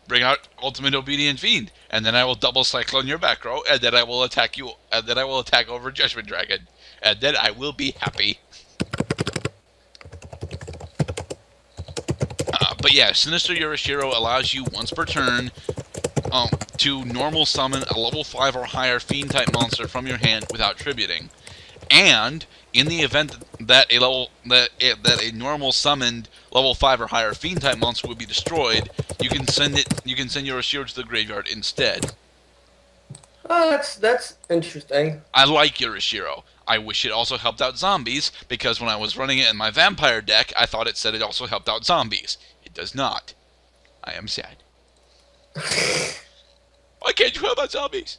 bring out Ultimate Obedient Fiend. And then I will double Cyclone your back row, and then I will attack you, and then I will attack over Judgment Dragon. And then I will be happy. But yeah, Sinister Yorishiro allows you once per turn to normal summon a level 5 or higher Fiend-type monster from your hand without tributing. And in the event that a normal summoned level 5 or higher Fiend-type monster would be destroyed, you can send Yorishiro to the graveyard instead. Oh, that's interesting. I like Yorishiro. I wish it also helped out zombies, because when I was running it in my vampire deck, I thought it said it also helped out zombies. It does not. I am sad. Why can't you help out zombies?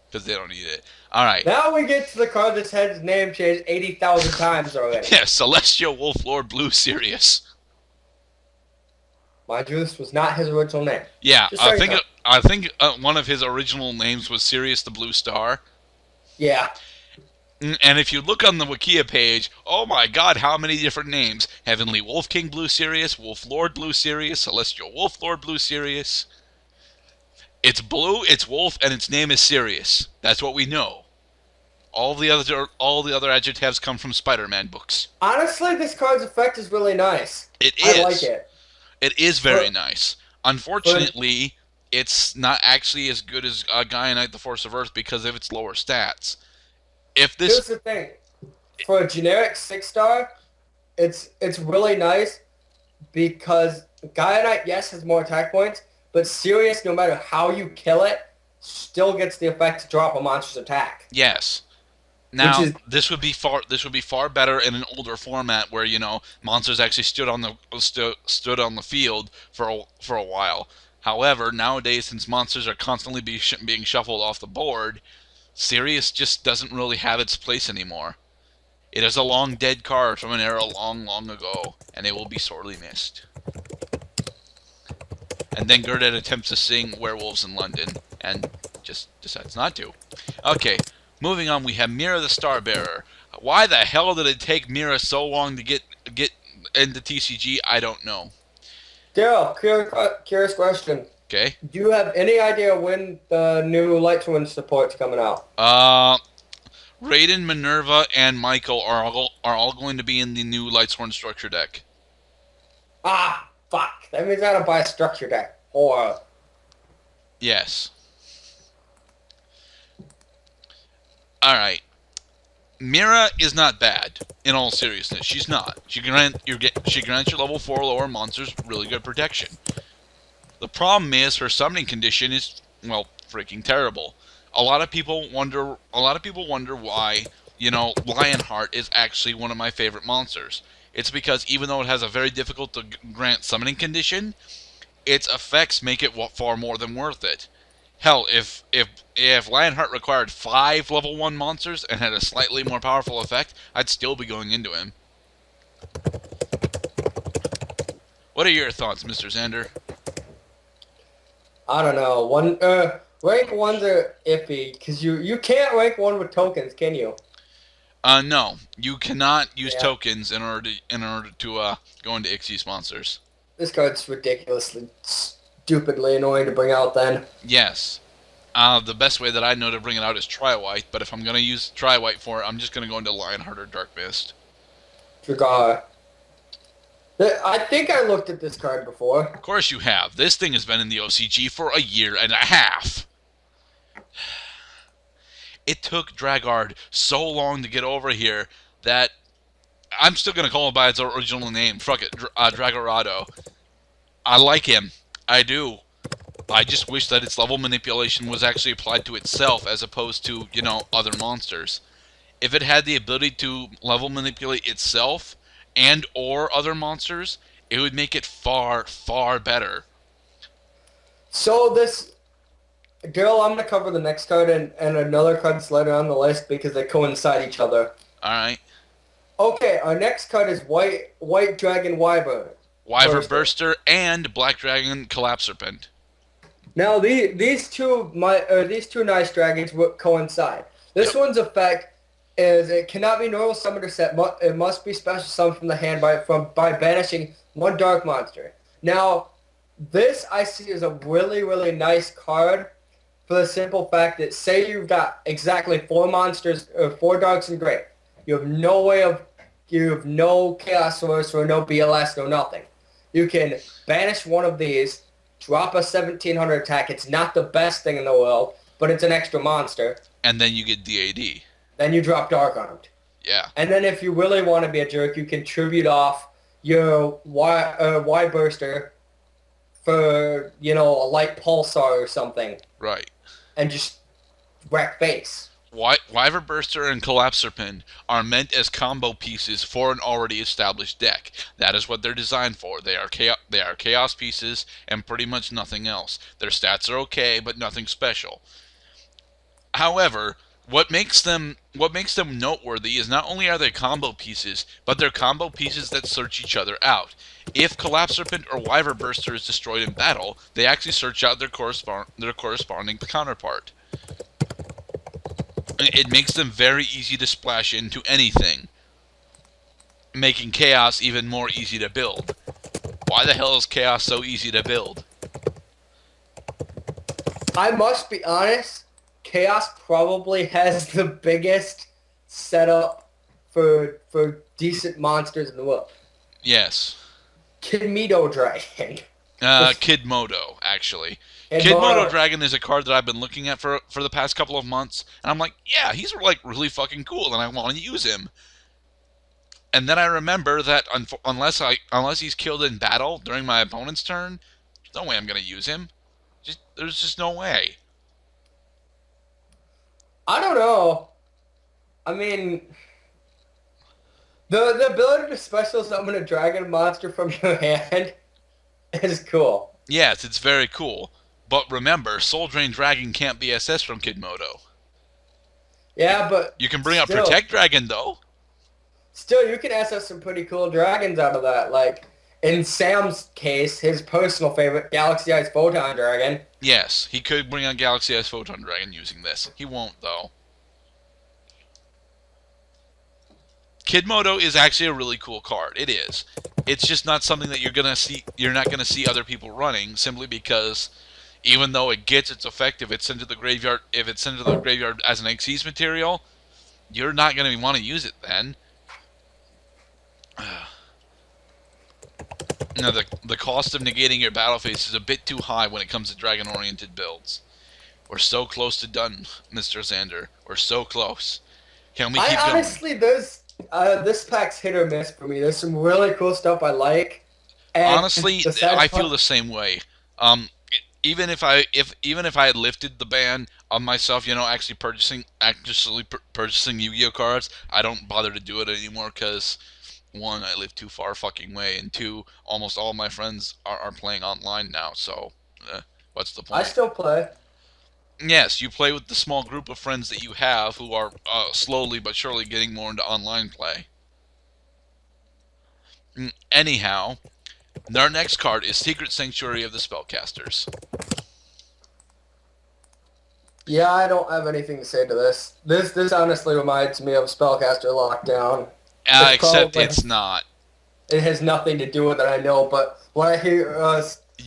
Because they don't need it. Alright. Now we get to the card that's had its name changed 80,000 times already. Yeah, Celestial Wolf Lord Blue Sirius. Mind you, this was not his original name. Yeah, I think one of his original names was Sirius the Blue Star. Yeah. And if you look on the Wikia page, oh my god, how many different names. Heavenly Wolf King Blue Sirius, Wolf Lord Blue Sirius, Celestial Wolf Lord Blue Sirius. It's blue, it's wolf, and its name is Sirius. That's what we know. All the other adjectives come from Spider-Man books. Honestly, this card's effect is really nice. It is. I like it. It is very nice. Unfortunately, it's not actually as good as Gaia Knight, the Force of Earth, because of its lower stats. Here's the thing. For a generic 6-star, it's really nice because Gaia Knight, yes, has more attack points, but Sirius, no matter how you kill it, still gets the effect to drop a monster's attack. Yes. Now, this would be far better in an older format where monsters actually stood on the field for a while. However, nowadays, since monsters are constantly being shuffled off the board, Sirius just doesn't really have its place anymore. It is a long dead card from an era long, long ago, and it will be sorely missed. And then Gerdat attempts to sing Werewolves in London, and just decides not to. Okay, moving on, we have Mira the Starbearer. Why the hell did it take Mira so long to get into TCG? I don't know. Daryl, curious question. Okay. Do you have any idea when the new Light Twin support's coming out? Raiden, Minerva, and Michael are all going to be in the new Lightsworn structure deck. Ah, fuck. That means I gotta buy a structure deck. Or... Yes. Alright. Mira is not bad, in all seriousness. She's not. She grants your level 4 lower monsters really good protection. The problem is her summoning condition is, well, freaking terrible. A lot of people wonder why Lionheart is actually one of my favorite monsters. It's because even though it has a very difficult to grant summoning condition, its effects make it far more than worth it. Hell, if Lionheart required 5 level 1 monsters and had a slightly more powerful effect, I'd still be going into him. What are your thoughts, Mr. Xander? I don't know. Rank 1s are iffy, because you can't rank 1 with tokens, can you? No. You cannot use tokens in order to go into Xyz monsters. This card's ridiculously, stupidly annoying to bring out then. Yes. The best way that I know to bring it out is Tri-White, but if I'm going to use Tri-White for it, I'm just going to go into Lionheart or Dark Mist. Dragar. I think I looked at this card before. Of course you have. This thing has been in the OCG for a year and a half. It took Dragard so long to get over here that I'm still going to call him by its original name. Fuck it, Dragorado. I like him. I do. I just wish that its level manipulation was actually applied to itself as opposed to, other monsters. If it had the ability to level manipulate itself and or other monsters, it would make it far, far better. So Daryl, I'm going to cover the next card and another card that's later on the list because they coincide each other. Alright. Okay, our next card is White Dragon Wyvern. Wyvern Burster and Black Dragon Collapserpent. Now these two nice dragons coincide. This one's effect is it cannot be normal summoned or set. It must be special summoned from the hand by banishing one dark monster. Now, this I see as a really, really nice card for the simple fact that say you've got exactly 4 monsters, 4 darks and gray. You have no Chaos Source or no BLS, no nothing. You can banish one of these, drop a 1700 attack. It's not the best thing in the world, but it's an extra monster. And then you get DAD. Then you drop Dark Armed. Yeah. And then if you really want to be a jerk, you can tribute off your Y Burster for, a light pulsar or something. Right. And just wreck face. Wyvern Burster and Collapserpent are meant as combo pieces for an already established deck. That is what they're designed for. They are chaos pieces and pretty much nothing else. Their stats are okay, but nothing special. However, what makes them noteworthy is not only are they combo pieces, but they're combo pieces that search each other out. If Collapserpent or Wyvern Burster is destroyed in battle, they actually search out their corresponding counterpart. It makes them very easy to splash into anything, making Chaos even more easy to build. Why the hell is Chaos so easy to build? I must be honest, Chaos probably has the biggest setup for decent monsters in the world. Yes. Kidmodo Dragon. Kidmodo, actually. Kidmodo Dragon is a card that I've been looking at for the past couple of months, and I'm like, yeah, he's really fucking cool, and I want to use him. And then I remember that unless he's killed in battle during my opponent's turn, there's no way I'm gonna use him. There's just no way. I don't know. I mean, the ability to special summon a dragon monster from your hand is cool. Yes, it's very cool. But remember, Soul Drain Dragon can't be SS from Kidmodo. Yeah, but you can bring up Protect Dragon, though. Still, you can SS some pretty cool dragons out of that. Like, in Sam's case, his personal favorite, Galaxy Ice Photon Dragon. Yes, he could bring on Galaxy Ice Photon Dragon using this. He won't, though. Kidmodo is actually a really cool card. It is. It's just not something that you're not gonna see other people running, simply because even though it gets its effect if it's sent to the graveyard as an Xyz material, you're not gonna want to use it then. Now, the cost of negating your battle phase is a bit too high when it comes to dragon-oriented builds. We're so close to done, Mr. Xander. We're so close. Can we keep going? Honestly, this pack's hit or miss for me. There's some really cool stuff I like. And honestly, I feel the same way. Even if I had lifted the ban, of myself, actually purchasing Yu-Gi-Oh cards. I don't bother to do it anymore because one, I live too far fucking way, and two, almost all of my friends are playing online now. So, what's the I point? still play. Yes, you play with the small group of friends that you have who are slowly but surely getting more into online play. Anyhow, our next card is Secret Sanctuary of the Spellcasters. Yeah, I don't have anything to say to this. This honestly reminds me of Spellcaster Lockdown. It's Except probably it's not. it has nothing to do with it, I know, but when I hear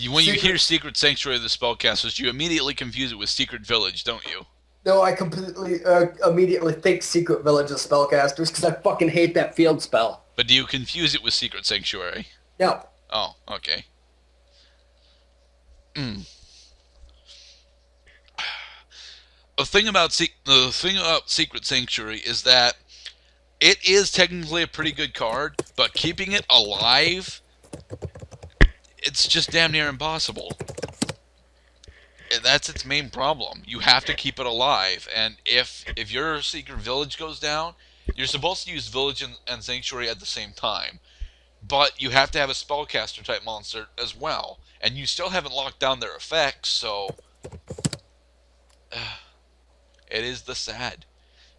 When you hear Secret, Secret Sanctuary of the Spellcasters, you immediately confuse it with Secret Village, don't you? no, I completely immediately think Secret Village of Spellcasters because I fucking hate that field spell. But do you confuse it with Secret Sanctuary? No. Oh, okay. Mm. The thing about Secret Sanctuary is that it is technically a pretty good card, but keeping it alive, it's just damn near impossible. That's its main problem. You have to keep it alive, and if your Secret Village goes down, you're supposed to use Village and Sanctuary at the same time, but you have to have a Spellcaster type monster as well, and you still haven't locked down their effects, so it is the sad.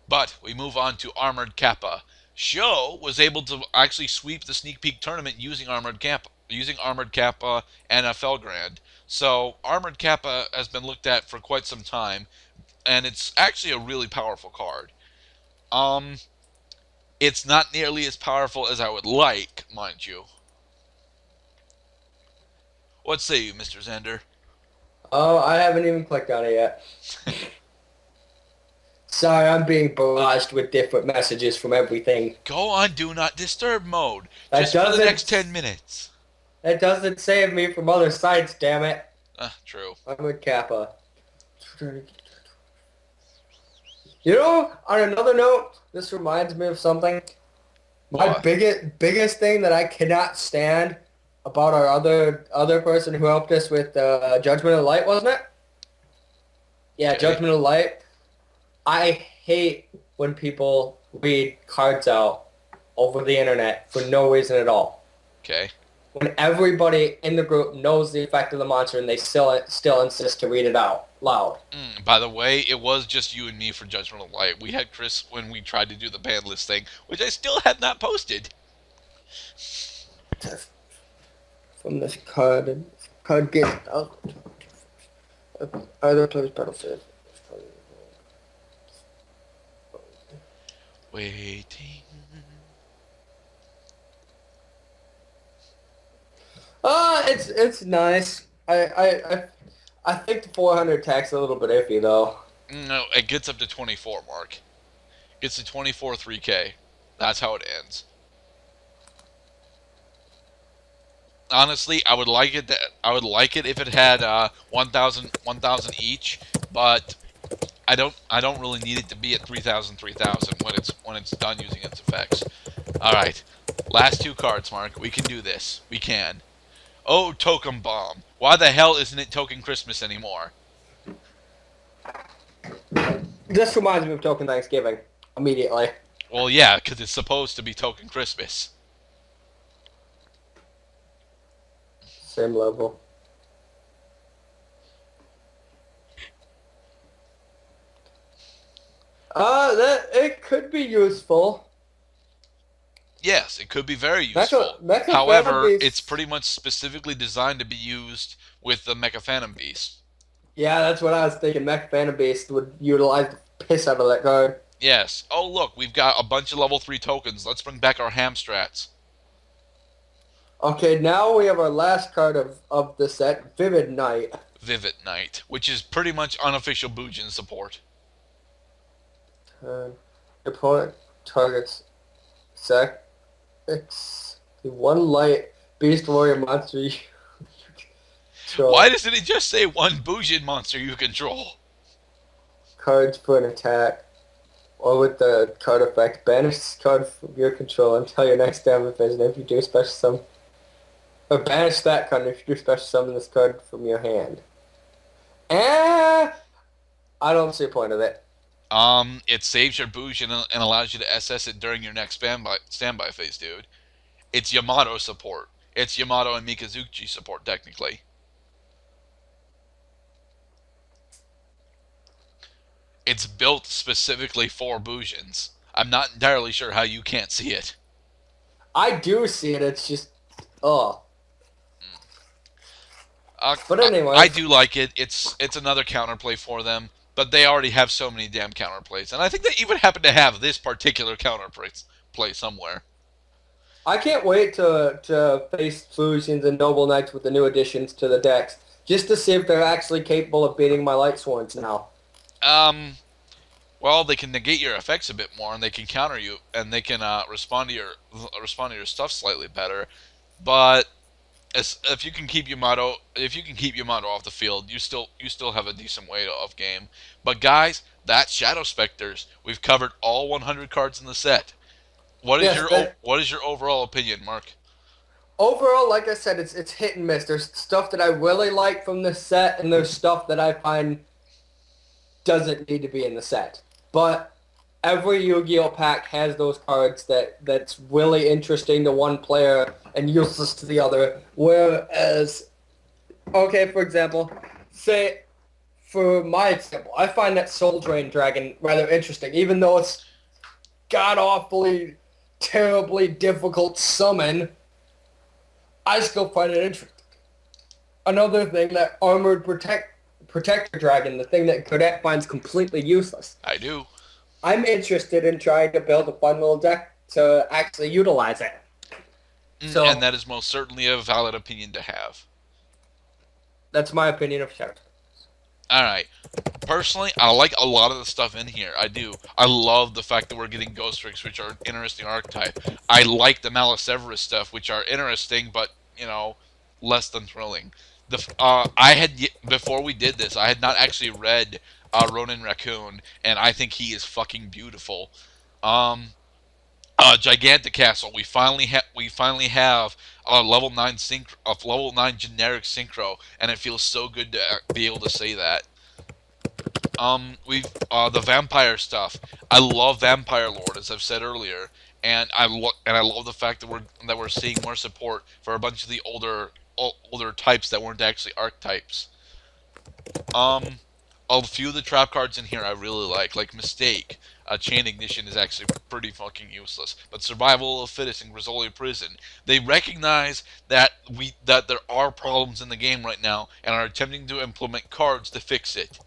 But we move on to Armored Kappa. Sho was able to actually sweep the sneak peek tournament using Armored Kappa and a Felgrand. So Armored Kappa has been looked at for quite some time, and it's actually a really powerful card. It's not nearly as powerful as I would like, mind you. What say you, Mr. Xander? Oh, I haven't even clicked on it yet. Sorry, I'm being barraged with different messages from everything. Go on Do Not Disturb mode, That just for the doesn't next 10 minutes. that doesn't save me from other sites, damn it. True. I'm with Kappa. You know, on another note, this reminds me of something. My What? biggest thing that I cannot stand about our other person who helped us with Judgment of the Light, wasn't it? Yeah, Okay. Judgment of the Light. I hate when people read cards out over the internet for no reason at all. Okay. When everybody in the group knows the effect of the monster and they still insist to read it out loud. By the way, it was just you and me for Judgment of Light. We had Chris when we tried to do the ban list thing, which I still had not posted. From this card gets out. Either plays battlefield. Waiting. It's nice. I think the 400 attack's a little bit iffy though. No, it gets up to 24, Mark. Gets to 24 3K. That's how it ends. Honestly, I would like it. I would like it if it had 1,000 each, but I don't really need it to be at 3,000 when it's done using its effects. All right, last two cards, Mark. We can do this. We can. Oh, Token Bomb. Why the hell isn't it Token Christmas anymore? This reminds me of Token Thanksgiving immediately. Well, yeah, because it's supposed to be Token Christmas. Same level. That it could be useful. Yes, it could be very useful. Mecha However, Phantom Beast. it's pretty much specifically designed to be used with the Mecha Phantom Beast. Yeah, that's what I was thinking. Mech Phantom Beast would utilize the piss out of that card. Yes. Oh, look, we've got a bunch of level 3 tokens. Let's bring back our Hamstrats. Okay, now we have our last card of the set, Vivid Knight. Vivid Knight, which is pretty much unofficial Bujin support. Your opponent targets X the one light beast warrior monster you control. Why doesn't it just say one Bujin monster you control? Cards for an attack. Or with the card effect, banish this card from your control until your next damage phase, and if you do special summon, or banish that card if you do special summon this card from your hand. I don't see a point of it. It saves your boost and allows you to SS it during your next standby phase, dude. It's Yamato support. It's Yamato and Mikazuchi support, technically. It's built specifically for Bujins. I'm not entirely sure how you can't see it. I do see it. It's just, oh. But I anyways, do like it. It's another counterplay for them, but they already have so many damn counterplays, and I think they even happen to have this particular counterplay somewhere. I can't wait to face Fusions and Noble Knights with the new additions to the decks, just to see if they're actually capable of beating my Light Sworns now. Well, they can negate your effects a bit more, and they can counter you, and they can respond to your stuff slightly better. But if you can keep Yamato off the field, you still have a decent way of game. But guys, that's Shadow Specters. We've covered all 100 cards in the set. Yes, What is your overall opinion, Mark? overall, like I said, it's hit and miss. There's stuff that I really like from this set, and there's stuff that I find doesn't need to be in the set. But every Yu-Gi-Oh pack has those cards that's really interesting to one player and useless to the other. Whereas, okay, for example, say for my example, I find that Soul Drain Dragon rather interesting, even though it's god-awfully, terribly difficult summon. I still find it interesting. Another thing, that Armored Protector Dragon, the thing that Gerdat finds completely useless. I do. I'm interested in trying to build a fun little deck to actually utilize it. So And that is most certainly a valid opinion to have. that's my opinion of Shadow. Alright. Personally, I like a lot of the stuff in here. I do. I love the fact that we're getting Ghost Tricks, which are an interesting archetype. I like the Maliseverus stuff, which are interesting, but, less than thrilling. Before we did this, I had not actually read Ronin Raccoon, and I think he is fucking beautiful. Gigantic Castle. We finally have a level 9 generic synchro, and it feels so good to be able to say that. We've the vampire stuff. I love Vampire Lord, as I've said earlier, and I love the fact that we're seeing more support for a bunch of the older types that weren't actually archetypes. A few of the trap cards in here I really like Mistake. Chain Ignition is actually pretty fucking useless. But Survival of the Fittest and Grizzly Prison, they recognize that there are problems in the game right now and are attempting to implement cards to fix it.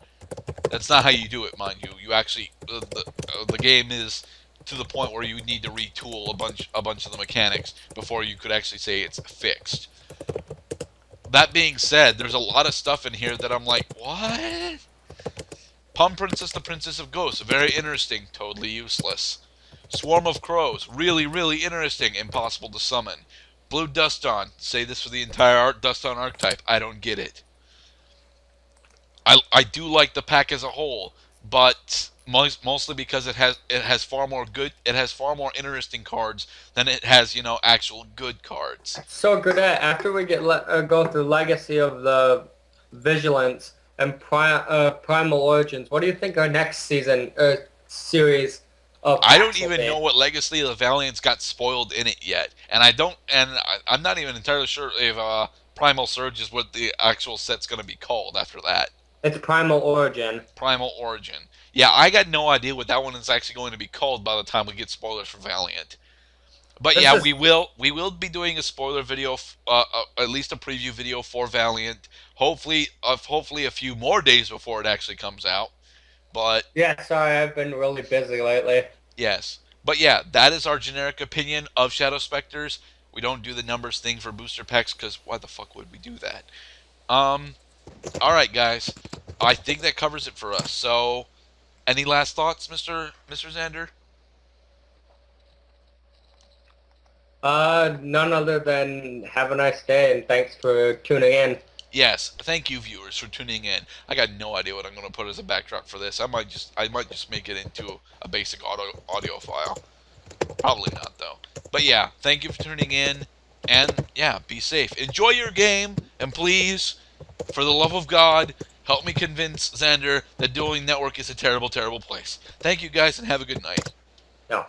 That's not how you do it, mind you. You actually the game is to the point where you need to retool a bunch of the mechanics before you could actually say it's fixed. That being said, there's a lot of stuff in here that I'm like, what? Palm Princess, the Princess of Ghosts, very interesting, totally useless. Swarm of Crows, really, really interesting, impossible to summon. Blue Dust On, say this for the entire Dust On archetype, I don't get it. I do like the pack as a whole, but mostly because it has far more interesting cards than it has actual good cards. So Gerdat, after we go through Legacy of the Vigilance and Primal Origins, what do you think our next series of I don't packs will even be? know what Legacy of the Valiant's got spoiled in it yet, and I'm not even entirely sure if Primal Surge is what the actual set's going to be called after that. It's Primal Origin. Primal Origin. Yeah, I got no idea what that one is actually going to be called by the time we get spoilers for Valiant. But This yeah, is we will be doing a spoiler video, at least a preview video for Valiant. Hopefully a few more days before it actually comes out. But Yeah, sorry, I've been really busy lately. yes, but yeah, that is our generic opinion of Shadow Specters. We don't do the numbers thing for booster packs because why the fuck would we do that? All right, guys, I think that covers it for us. So, any last thoughts, Mr. Xander? None other than have a nice day and thanks for tuning in. Yes, thank you, viewers, for tuning in. I got no idea what I'm going to put as a backdrop for this. I might just make it into a basic audio file. Probably not, though. But yeah, thank you for tuning in, and yeah, be safe. Enjoy your game, and please, for the love of God, Help me convince Xander that Dueling Network is a terrible, terrible place. Thank you guys, and have a good night. No.